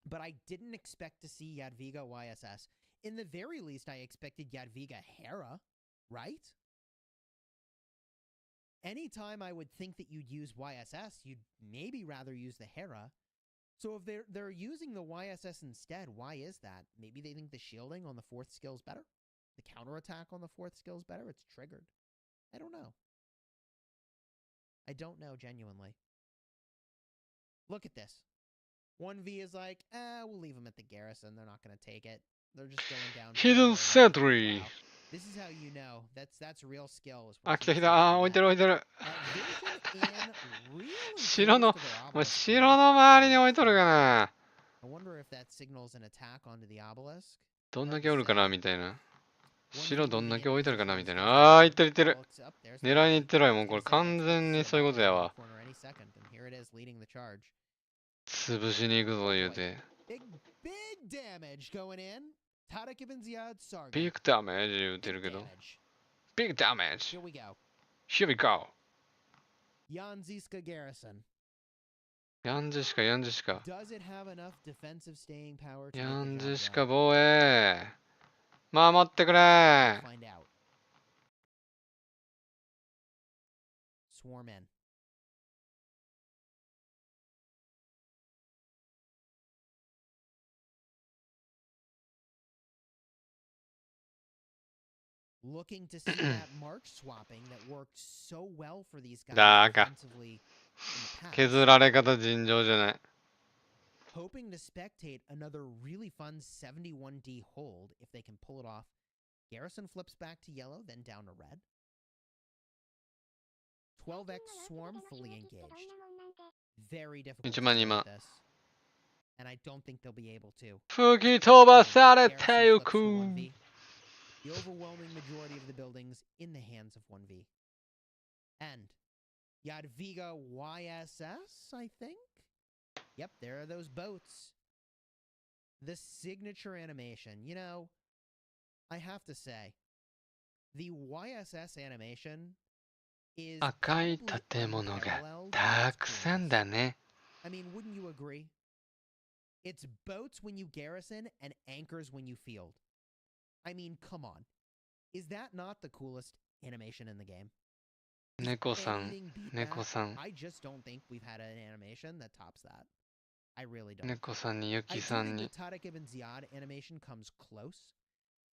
But I didn't expect to see Yadviga YSS. In the very least, I expected Yadviga Hera, right? Anytime I would think that you'd use YSS, you'd maybe rather use the Hera. So if they're using the YSS instead, why is that? Maybe they think the shielding on the 4th skill is better? The counterattack on the 4th skill is better? It's triggered. I don't know. I don't know, genuinely. Look at this. 1V is like, we'll leave them at the garrison. They're not going to take it. They're just going down. Hidden Sentry. This is how you know. That's real skill. あ、来た来た。あ、置いてる置いてる。城の周りに置いとるかな。どんだけおるかなみたいな。城どんだけ置いとるかなみたいな。あー、行ってる行ってる。狙いに行ってるわ。もうこれ完全にそういうことやわ。潰しに行くぞ言うて。ビッグダメージ言うてるけど。ビッグダメージ。Here we go. Yanziska Garrison. ヤンジしか、ヤンジしか。 Does it have enough defensive staying power to ヤ make ン the ジし job か done? 防衛。守ってくれ。 Let's find out. Swarm in. Looking to see that march swapping that worked so well for these guys だが defensively in the past. 削られ方尋常じゃない。 Hoping to spectate another really fun 71D hold if they can pull it off. Garrison flips back to yellow, then down to red. 12x swarm fully engaged. Very difficult to 1万 do 2万 this. And I don't think they'll be able to. 吹き飛ばされて Garrison ゆ flips く。 to 1V. The overwhelming majority of the buildings in the hands of 1V. And Jadwiga YSS, I think? Yep, there are those boats. The signature animation. You know, I have to say, the YSS animation is 赤い probably 建物が unparalleled in た its くさん coolness. だね。 I mean, wouldn't you agree? It's boats when you garrison and anchors when you field. I mean, come on. Is that not the coolest animation in the game? Does 猫さん、 anything beat 猫 that? さん、 I just don't think we've had an animation that tops that. I really don't. 猫さんに、ユ I キ do さん think に the。 Tadek ibn Ziyad animation comes close.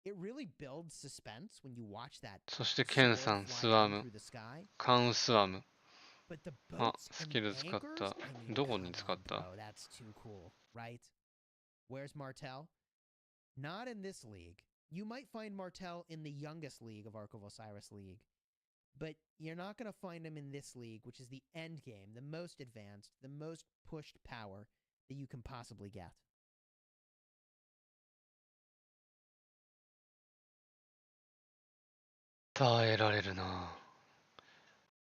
It really builds suspense when you watch that そしてケン sword さん、 fly スワ down ム、 through the sky. カウンスワム。 But the あ、 boats ス and キ the ル使っ anchors? た。 I mean, どこに come 使っ on, た？ bro. That's too cool, right? Where's Martel? Not in this league. You might find Martel in the youngest league of Ark of Osiris League. But you're not going to find him in this league, which is the end game, the most advanced, the most pushed power that you can possibly get. 耐えられるな。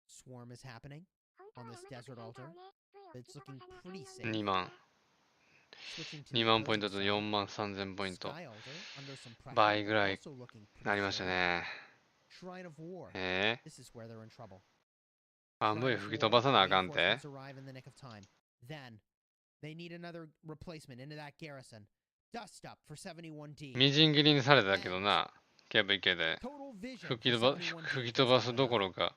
Swarm is happening on this desert altar. It's looking pretty safe. 2万。 Switching to 2 the 万ポイント opposing と side. 4万3000ポイント。 Sky altar under some pressure, 倍ぐら but い also looking な pretty りました solid. ね。 Shrine of War. え This is where they're in trouble. ー、Shrine OneV of 吹き War, 飛ばさなあかんて。 reinforcements arrive in the nick of time. Then they need another replacement into that garrison. Dust up for 71D. みじん切りにされたけどな。KVK で。 Total vision 吹き for 飛ば 71D. 吹き That's 飛ば not すど enough. ころか、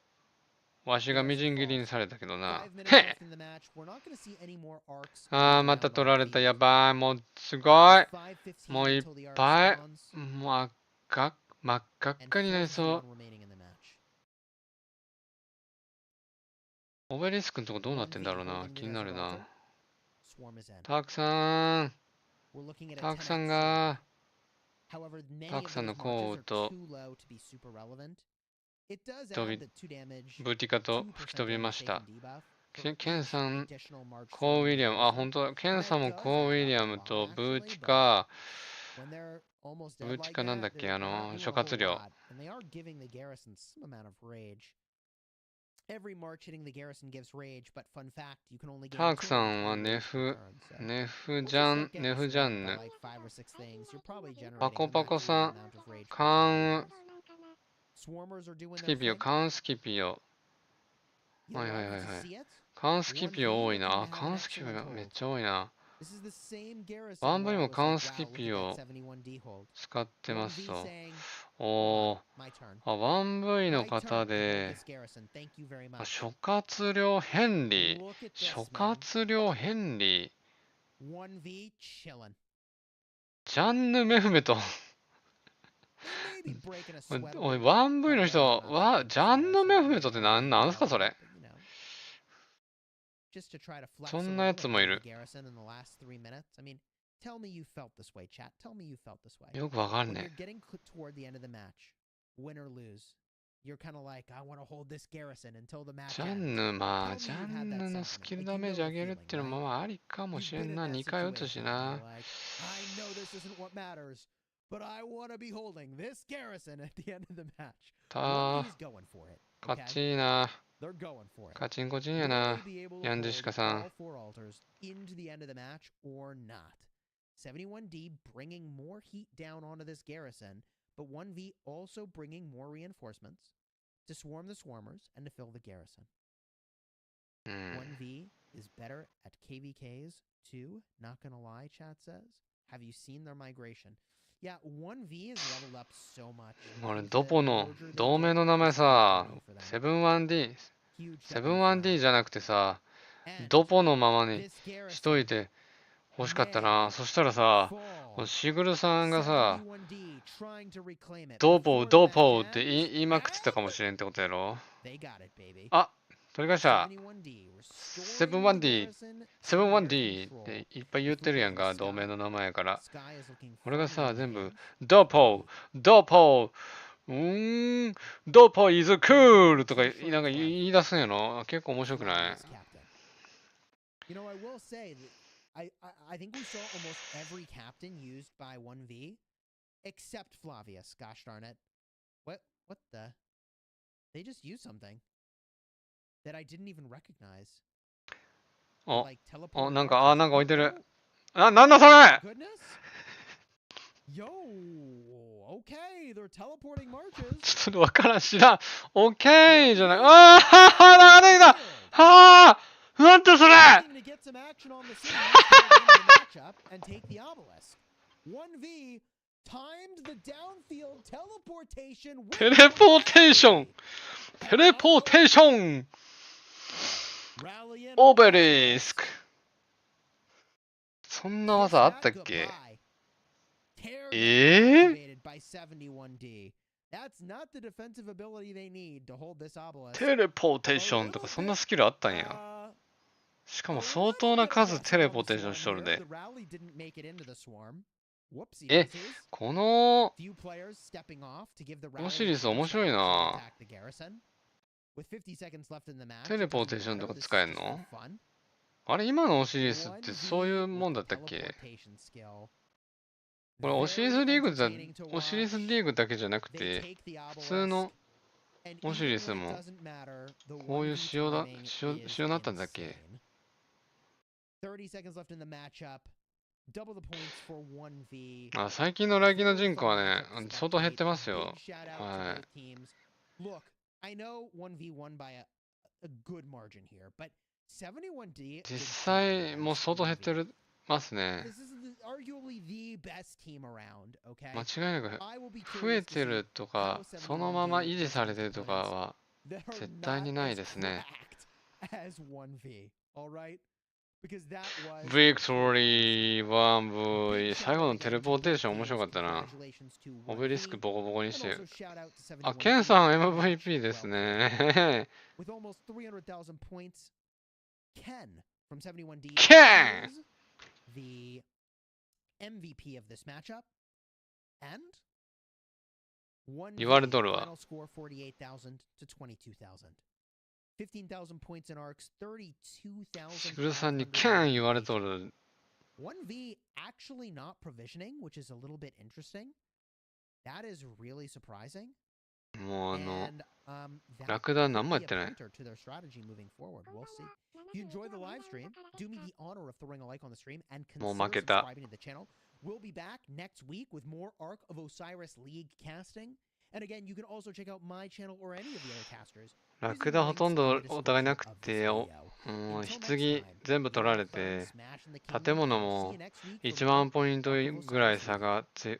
わしがみじん切りにされたけどな。 5 minutes へ left in the match. We're not going to see any more arcs. あー、 moving また down 取られ the た。 field. やばい。もう、すごい。 5:15もういっ until the arc ぱい。 spawns. もう真っ赤っ And かになり 4:01 そう。 remaining in the match. オベリスクのとこどうなってんだろう 1V な。 holding the 気になる desert な altar.。Swarm is in. たくさん。 We're looking at a たくさん 10x が。 However, many た of くさん those の marches コー are と too low to be super relevant. It does 飛び add the 2 damage, ブーティカと 2% 吹き飛びま damage した。 taken debuff ケン for さん、 additional march コー・ウィ through リア the ム。あ、 garrison. 本当だ。ケン And さん that も does コー・ウ add ィリ up ア a ム lot, とブーテ actually, ィ but カ、 when they're almost ブ dead ーティ like カなんだっ that, け、 they're not doing 諸 a 葛 whole 亮。 lot. And they are giving the garrison some amount of rage. Every march hitting the garrison gives rage, but fun fact, you can only gain タークさんは 220 ネ rage per フ、 turn. So ネフ once ジ you ャン、 start ネ getting フジャ swarmed ン by ヌ、 like 5 or 6 things, you're probably パ generating コ a パコ maximum さん、 amount of rage カ per ーン、 turn. Swarmers are doing ス their キピオ、 thing. カーンスキピオ。 You はいはい love はい to はい。 see it. カーンスキピオ多い 1V な。 looking あ、 to カ have ー an ンスキピオ excellent めっ hold. ちゃ多いな。This is the same garrison ワン where ブ I にも was カーン like, ス wow, キ look ピ at that オ 71D hold. 使ってますと。 1V saying, おー。 my turn. あ、1V の My 方 turn to hold で、 this garrison. Thank you very あ much. 諸葛亮ヘンリー。 Look at 諸 this, man. 葛亮ヘンリー。 1V chillin'. ジャンヌ・メフメト。 They may be breaking a sweat a おい、little bit, 1V の but 人、 whether or not わ、 they ジ take ャ this ンヌ・メ garrison, フメ they トって are なんすか well, それ。 but, you know, just to try to flex そ a んなや little つ and もい hold る。 the garrison in the last 3 minutes. I mean, tell me you felt this way, chat. Tell me you felt this way. よくわかん When ね you're getting toward the end of the match, win or lose, you're kind of like, I want to hold this garrison until the え。 match ジャ ends. ンヌ、まあ、 Tell ジ me ャ you've had ン that ヌの sentiment. スキル Like ダ you メー know ジ the 上げるっ feeling, ていうの right? もまあありかも You've しれ been ん in な。 that 2回打つ situation し where な you're。like, I know this isn't what matters, but I want to be holding this garrison at the end of the match. た 1V's going for it. 勝 Okay? ちいいな。 They're going for it. カチンコチンや Will な。 they be able to ヤンジシ hold カさん。 all 4 altars into the end of the match or not? 71D bringing more heat down onto this garrison, but 1V also bringing more reinforcements to swarm the swarmers and to fill the garrison. うん。 1V is better at KVKs too. Not gonna lie, chat says. Have you seen their migration? Yeah, 1V is leveled up so much. 俺、ドポの同盟の名前さ、71D、71D じゃなくてさ、ドポのままにしといて欲しかったな。そしたらさ、シグルさんがさ、ドポって言いまくってたかもしれんってことやろ。あ、取り返した。71D っていっぱい言ってるやんか、同盟の名前やから。俺がさ、全部、ドポドポis cool とかなんか言い出すんやろ。結構面白くない？ You know, I will say that I think we saw almost every captain used by 1V except Flavius. Gosh darn it. What the? They just used something that I didn't even recognize. なんか置いてる。なんだそれ！Yo, okay, they're teleporting marches. ちょっとわからん、知らん。OK じゃない。ああ、流れだ。はあ、なんてそれテレポーテーションオベリスク。そんな技あったっけテレポーテーションとかそんなスキルあったんや。しかも相当な数テレポーテーションしとるで。このオシリス面白いな。テレポーテーションとか使えんの？あれ今のオシリスってそういうもんだったっけ？これオシリスリーグだけじゃなくて普通のオシリスもこういう仕様になったんだっけ？あ、最近の来季の人口はね、相当減ってますよ。はい。実際もう相当減ってますね。間違いなく増えてるとか、そのまま維持されてるとかは絶対にないですね。ビクトリー、OneV、最後のテレポーテーション面白かったな。オベリスクボコボコにしてる。あ、ケンさん MVP ですね。ケンThe MVP of this matchup and 言われとるわ。final score 48,000 to 22,000. 15,000 points in arcs, 32,000. シグルさんにケン言われとる。1V actually not provisioning, which is a little bit interesting. That is really surprising. もうラクダ何もやってない。もう負けた。We'll be back next week with more Ark of Osiris League casting. And again, you can also check out my channel or any of the other casters. ラクダほとんどお互いなくて、棺全部取られて、建物も1万ポイントぐらい差がつ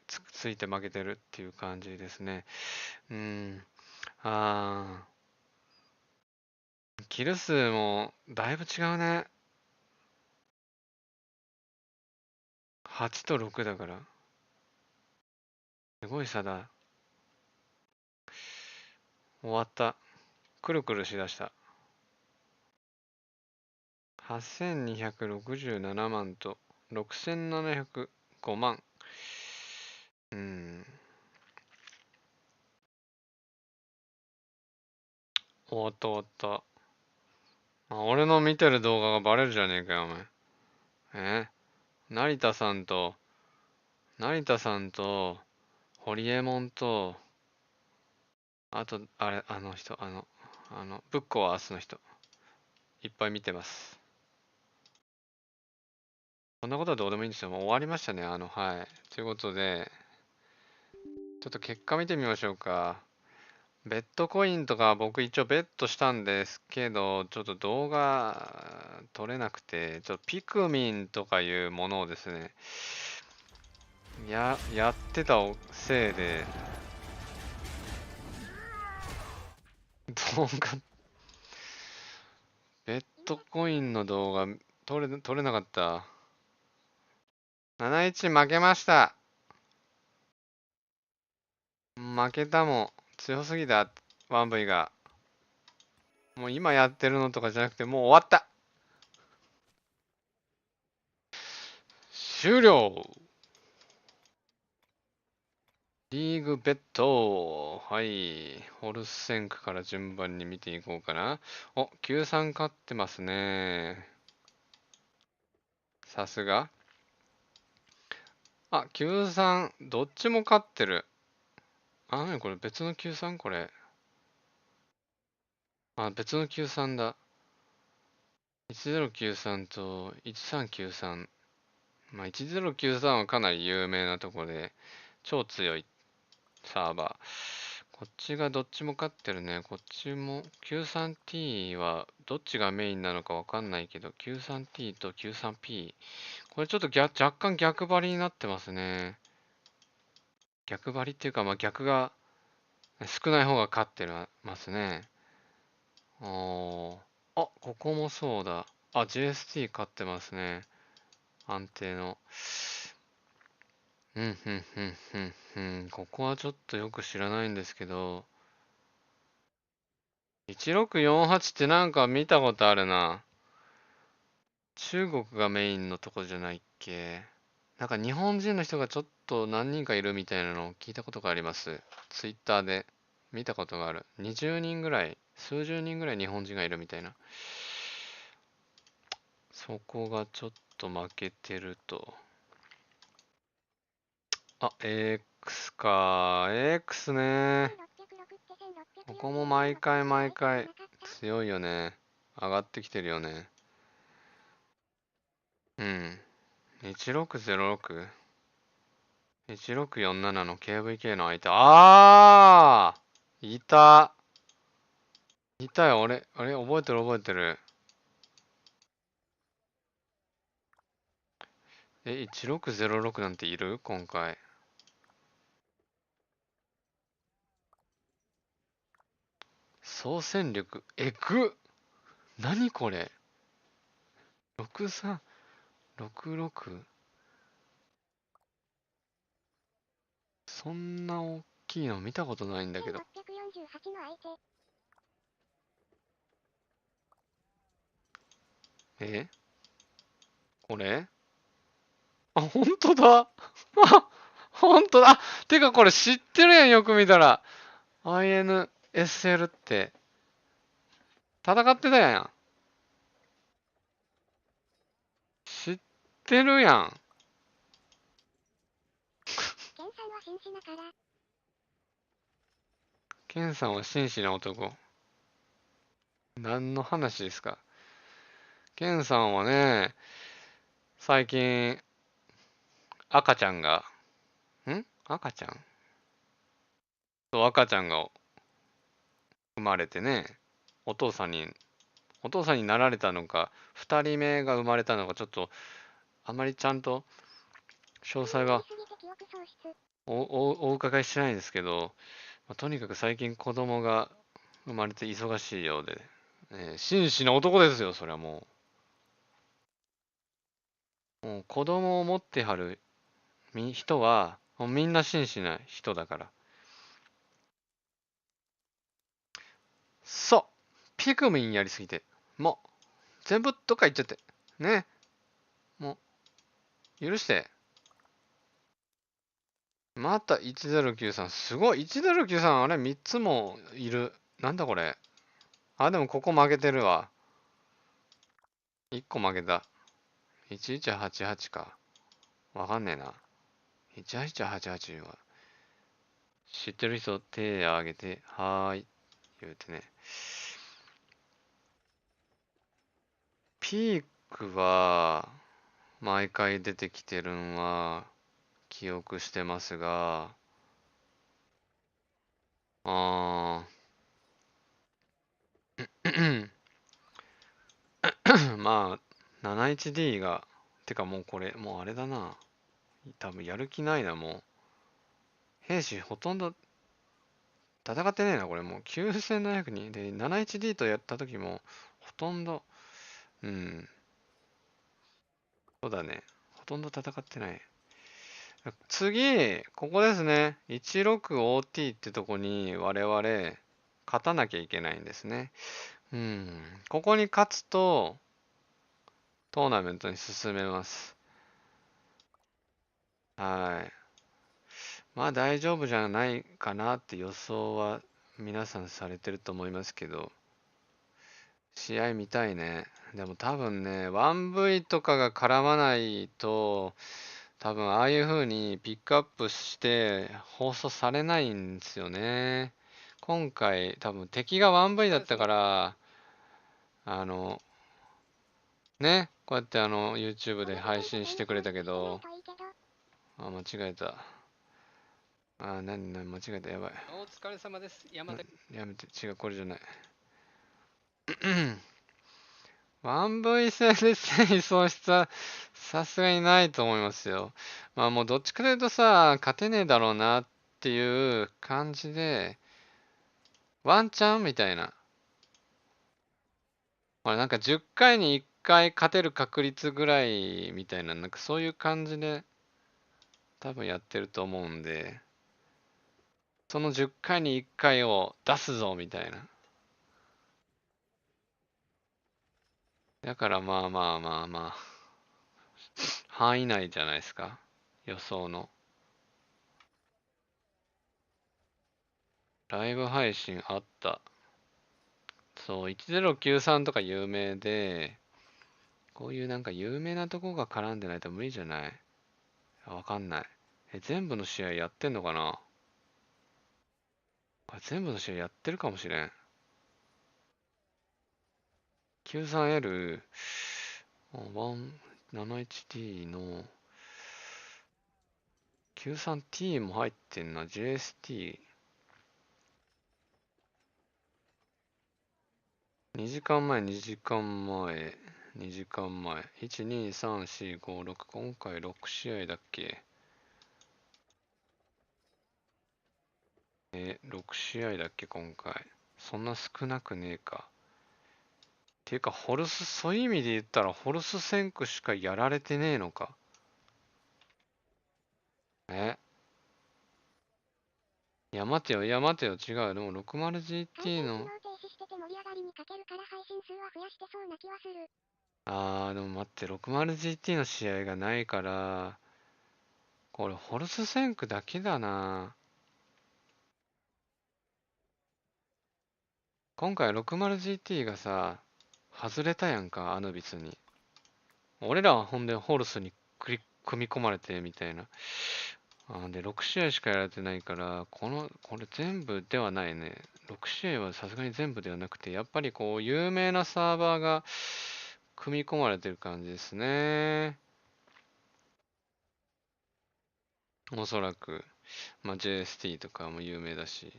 いて負けてるっていう感じですね。キル数もだいぶ違うね。8と6だから。すごい差だ。終わった。くるくるしだした。8267万と6705万。終わった俺の見てる動画がバレるじゃねえかよ、お前。成田さんと、ホリエモンと、あと、あの人、ぶっこは明日の人。いっぱい見てます。そんなことはどうでもいいんですよ。もう終わりましたね。はい。ということで、ちょっと結果見てみましょうか。ベッドコインとか僕一応ベットしたんですけど、ちょっと動画撮れなくて、ちょっとピクミンとかいうものをですね、やってたせいで、動画、ベッドコインの動画撮れなかった。7-1負けました。負けたもん。強すぎた、1V が。もう今やってるのとかじゃなくて、もう終わった。終了。リーグベッド。はい。ホルセンクから順番に見ていこうかな。お、9-3勝ってますね。さすが。あ、9-3、どっちも勝ってる。あ、なにこれ別の 9-3 これ。あ、別の 9-3 だ。1093と1393。まあ、1093はかなり有名なところで、超強いサーバー。こっちがどっちも勝ってるね。こっちも 93T はどっちがメインなのかわかんないけど、93T と 93P。これちょっと若干逆張りになってますね。逆張りっていうか、まあ逆が少ない方が勝ってますね。あ、ここもそうだ。あ、JST 勝ってますね。安定の。ここはちょっとよく知らないんですけど、1648ってなんか見たことあるな。中国がメインのとこじゃないっけ。なんか日本人の人がちょっと何人かいるみたいなのを聞いたことがあります。ツイッターで見たことがある。20人ぐらい、数十人ぐらい日本人がいるみたいな。そこがちょっと負けてると。あ、AX か。AX ね。ここも毎回強いよね。上がってきてるよね。うん。1606。1647の KVK の相手。いた。いたよ、俺。あれ、覚えてる。1606なんている今回。総戦力、何これ ?6366? そんな大きいの見たことないんだけど。これほんとだほんとだてかこれ知ってるやん、よく見たら。INSL って。戦ってたやん。知ってるやん。ケンさんは紳士な男。何の話ですか。ケンさんはね、最近、赤ちゃんが赤ちゃんが生まれてね、お父さんになられたのか、2人目が生まれたのか、ちょっと、あまりちゃんと、詳細がお伺いしてないんですけど、とにかく最近子供が生まれて忙しいようで、紳士な男ですよ、それはもう。もう子供を持ってはる人は、もうみんな紳士な人だから。そう、ピクミンやりすぎて、もう、全部どっか行っちゃって。ね。もう、許して。また1093。すごい。1093、あれ3つもいる。なんだこれ。あ、でもここ負けてるわ。1個負けた。1188か。わかんねえな。1188は。知ってる人手挙げて、はーい。言うてね。ピークは、毎回出てきてるんは、記憶してますが、まあ、71D が、てかもうこれ、もうあれだな。多分やる気ないな、もう。兵士ほとんど戦ってねえな、これもう。9700人。で、71D とやった時も、ほとんど、うん。そうだね。ほとんど戦ってない。次、ここですね。16OT ってとこに我々、勝たなきゃいけないんですね。うん。ここに勝つと、トーナメントに進めます。はい。まあ大丈夫じゃないかなって予想は皆さんされてると思いますけど、試合見たいね。でも多分ね、1V とかが絡まないと、多分ああいう風にピックアップして放送されないんですよね。今回多分敵が 1V だったから、ね、こうやってYouTube で配信してくれたけど、あ、間違えた。あ、間違えた、やばい。お疲れ様です。やめて、違う、これじゃない。1V 戦で戦意喪失はさすがにないと思いますよ。まあもうどっちかというとさ、勝てねえだろうなっていう感じで、ワンチャンみたいな。ほらなんか10回に1回勝てる確率ぐらいみたいな、なんかそういう感じで多分やってると思うんで、その10回に1回を出すぞみたいな。だからまあまあまあまあ、範囲内じゃないですか。予想の。ライブ配信あった。そう、1093とか有名で、こういうなんか有名なとこが絡んでないと無理じゃない？わかんない。全部の試合やってんのかな？全部の試合やってるかもしれん。93L、171T の 93T も入ってんな。JST。2時間前、2時間前、2時間前。1、2、3、4、5、6。今回6試合だっけ？6試合だっけ今回。そんな少なくねえか。っていうか、そういう意味で言ったら、ホルス戦区しかやられてねえのか。待てよ、違う。でも 60GT の。でも待って、60GT の試合がないから、これ、ホルス戦区だけだな。今回 60GT がさ、外れたやんか、アヌビスに。俺らはほんでホルスに組み込まれてみたいな。で、6試合しかやられてないから、これ全部ではないね。6試合はさすがに全部ではなくて、やっぱりこう、有名なサーバーが組み込まれてる感じですね。おそらく。まあ、JST とかも有名だし。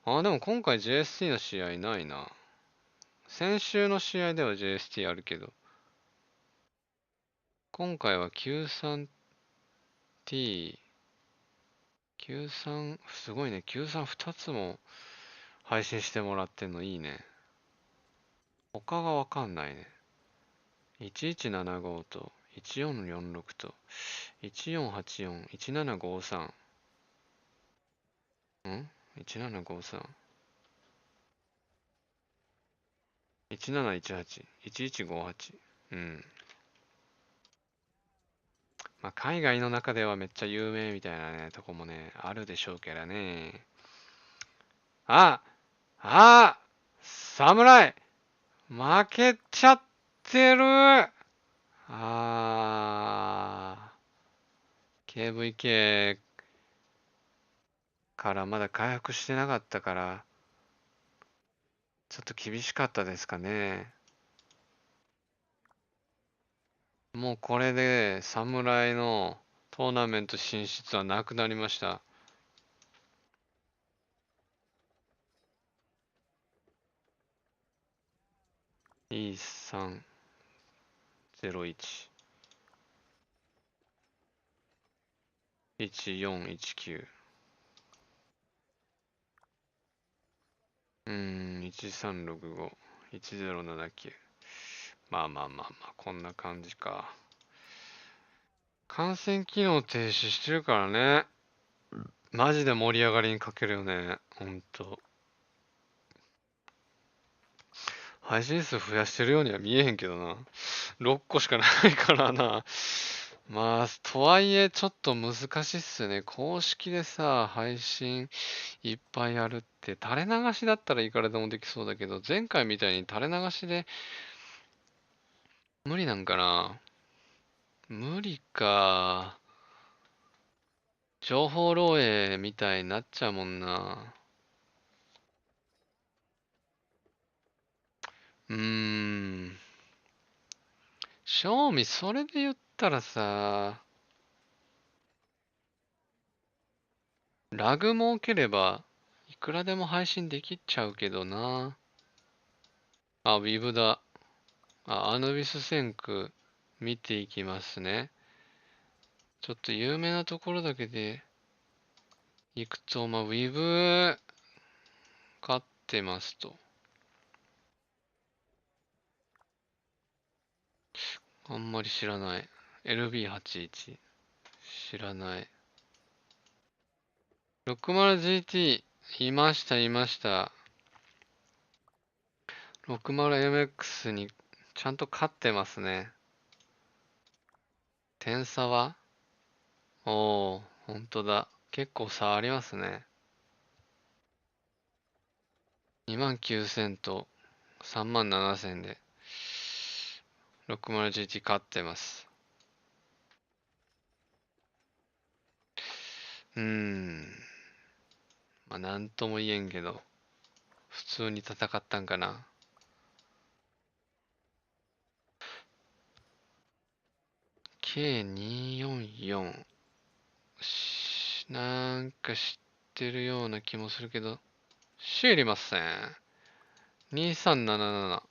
でも今回 JST の試合ないな。先週の試合では JST あるけど。今回は 93T、93、すごいね。93 2つも配信してもらってんのいいね。他がわかんないね。1175と1446と1484、1753。1753。1718、1158。うん。まあ、海外の中ではめっちゃ有名みたいなね、とこもね、あるでしょうからね。侍負けちゃってるKVK からまだ回復してなかったから、ちょっと厳しかったですかね。もうこれで侍のトーナメント進出はなくなりました。2301 1419 1365 1079。まあまあまあまあ、こんな感じか。観戦機能停止してるからね。マジで盛り上がりに欠けるよね。ほんと。配信数増やしてるようには見えへんけどな。6個しかないからな。まあ、とはいえちょっと難しいっすね。公式でさ、配信いっぱいやるって、垂れ流しだったらいくらでもできそうだけど、前回みたいに垂れ流しで無理なんかな。無理か。情報漏洩みたいになっちゃうもんな。正味それで言ったらさ、ラグ設ければいくらでも配信できちゃうけどな。あ、ウィブだ。アヌビス戦区見ていきますね。ちょっと有名なところだけで行くと、ウィブ勝ってますと。あんまり知らない。LB81 知らない。60GT いました。60MX にちゃんと勝ってますね。点差はほんとだ。結構差ありますね。29000と37000で 60GT 勝ってます。なんとも言えんけど、普通に戦ったんかな。K244 なんか知ってるような気もするけど、知りません。2377。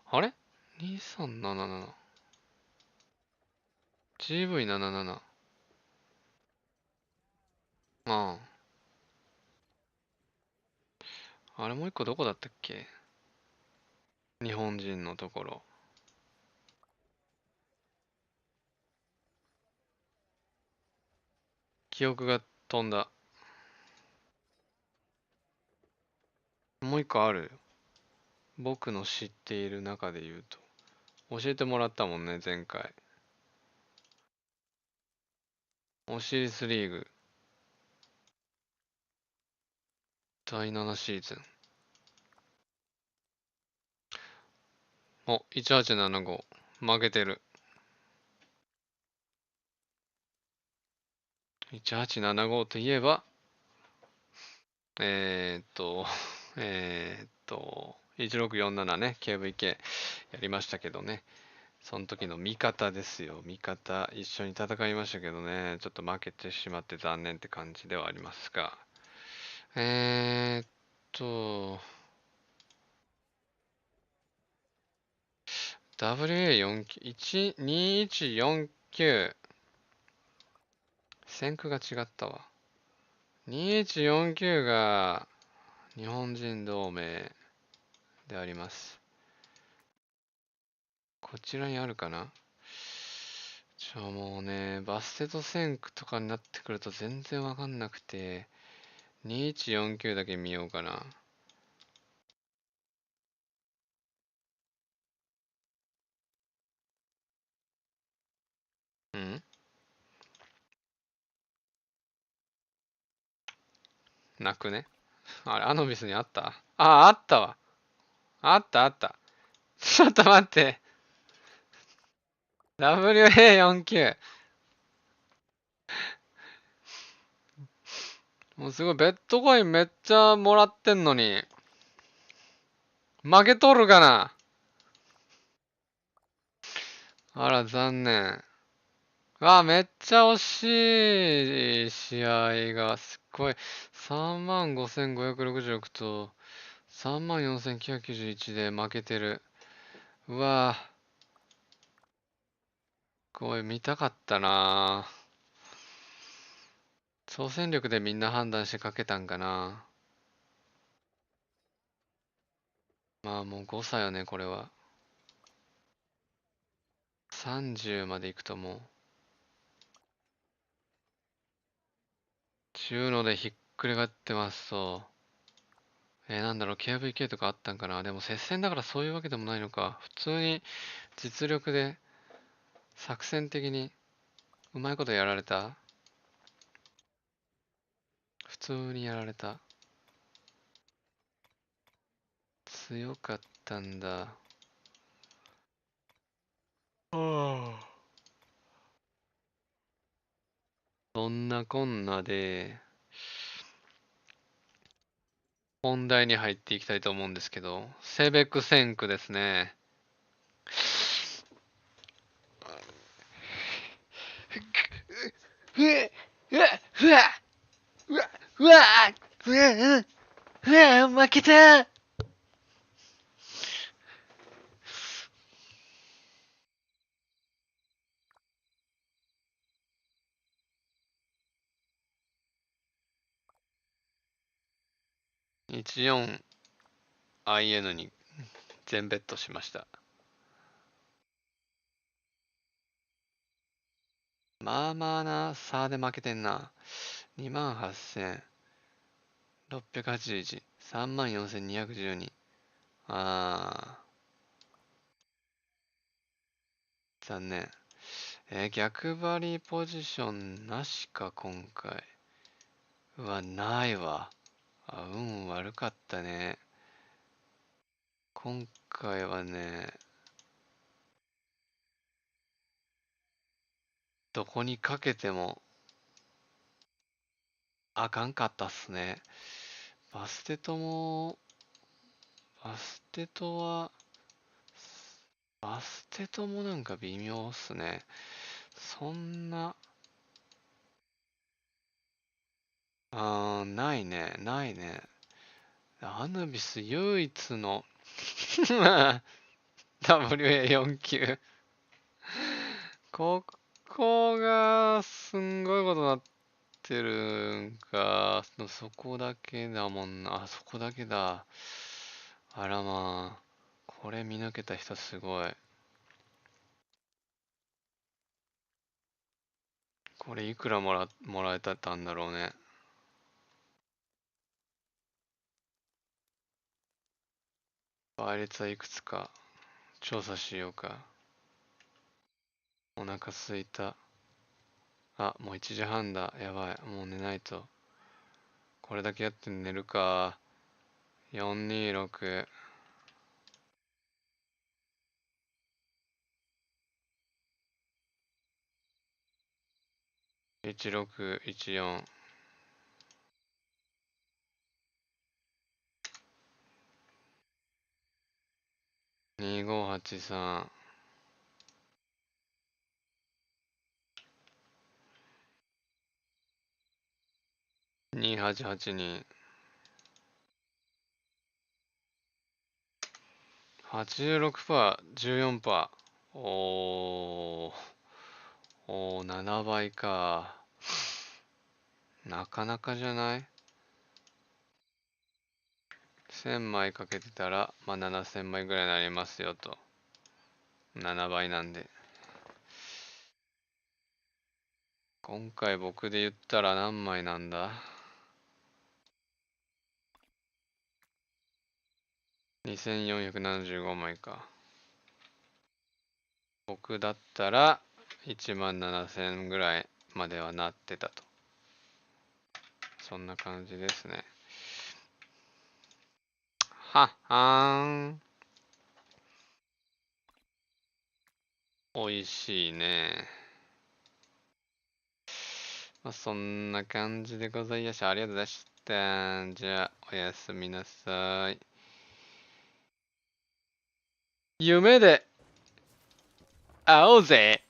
あれ ?2377。GV77。あれもう一個どこだったっけ？日本人のところ。記憶が飛んだ。もう一個ある。僕の知っている中で言うと。教えてもらったもんね、前回。オシリスリーグ。第7シーズン。1875。負けてる。1875といえば、1647ね、KVK やりましたけどね。その時の味方ですよ。味方、一緒に戦いましたけどね。ちょっと負けてしまって残念って感じではありますが。WA2149。線区が違ったわ。2149が日本人同盟であります。こちらにあるかな？もうね、バステと線区とかになってくると全然わかんなくて、2149だけ見ようかな。なくね。あれ、アノビスにあった？あったわ。あった。ちょっと待って。WA49。もうすごい、ベッドコインめっちゃもらってんのに。負けとるかな？あら、残念。めっちゃ惜しい試合がすっごい。35,566と34,991で負けてる。うわぁ。これ見たかったなぁ。総戦力でみんな判断してかけたんかな。まあもう誤差よね、これは。30までいくともう。ちゅうのでひっくり返ってます、そう。なんだろう、KVK とかあったんかな。でも接戦だからそういうわけでもないのか。普通に実力で作戦的にうまいことやられた。普通にやられた。強かったんだ。そんなこんなで、本題に入っていきたいと思うんですけど、セベク戦区ですね。うわうわうわうわうわうわうわ負けた。14IN に全ベットしました。まあまあな差で負けてんな。28,681、34,212。残念。逆張りポジションなしか、今回。うわ、ないわ。運悪かったね。今回はね、どこにかけても、あかんかったっすね。バステトも、バステトもなんか微妙っすね。そんな、ないね。アヌビス唯一のWA49 ここがすんごいことになってるんか。そこだけだもんな。そこだけだ。あらまあ。これ見抜けた人すごい。これいくらもらえたんだろうね。倍率はいくつか調査しようか。お腹すいた。もう1時半だ。やばい。もう寝ないと。これだけやって寝るか。426。1614。2583。2882。86%、14%。7倍か。なかなかじゃない？ 1000 枚かけてたら、まあ7000枚ぐらいになりますよと。7倍なんで。今回僕で言ったら何枚なんだ？ 2475 枚か。僕だったら17000ぐらいまではなってたと。そんな感じですね。はっはーん。美味しいね。まあ、そんな感じでございました。ありがとうございました。じゃあ、おやすみなさい。夢で会おうぜ。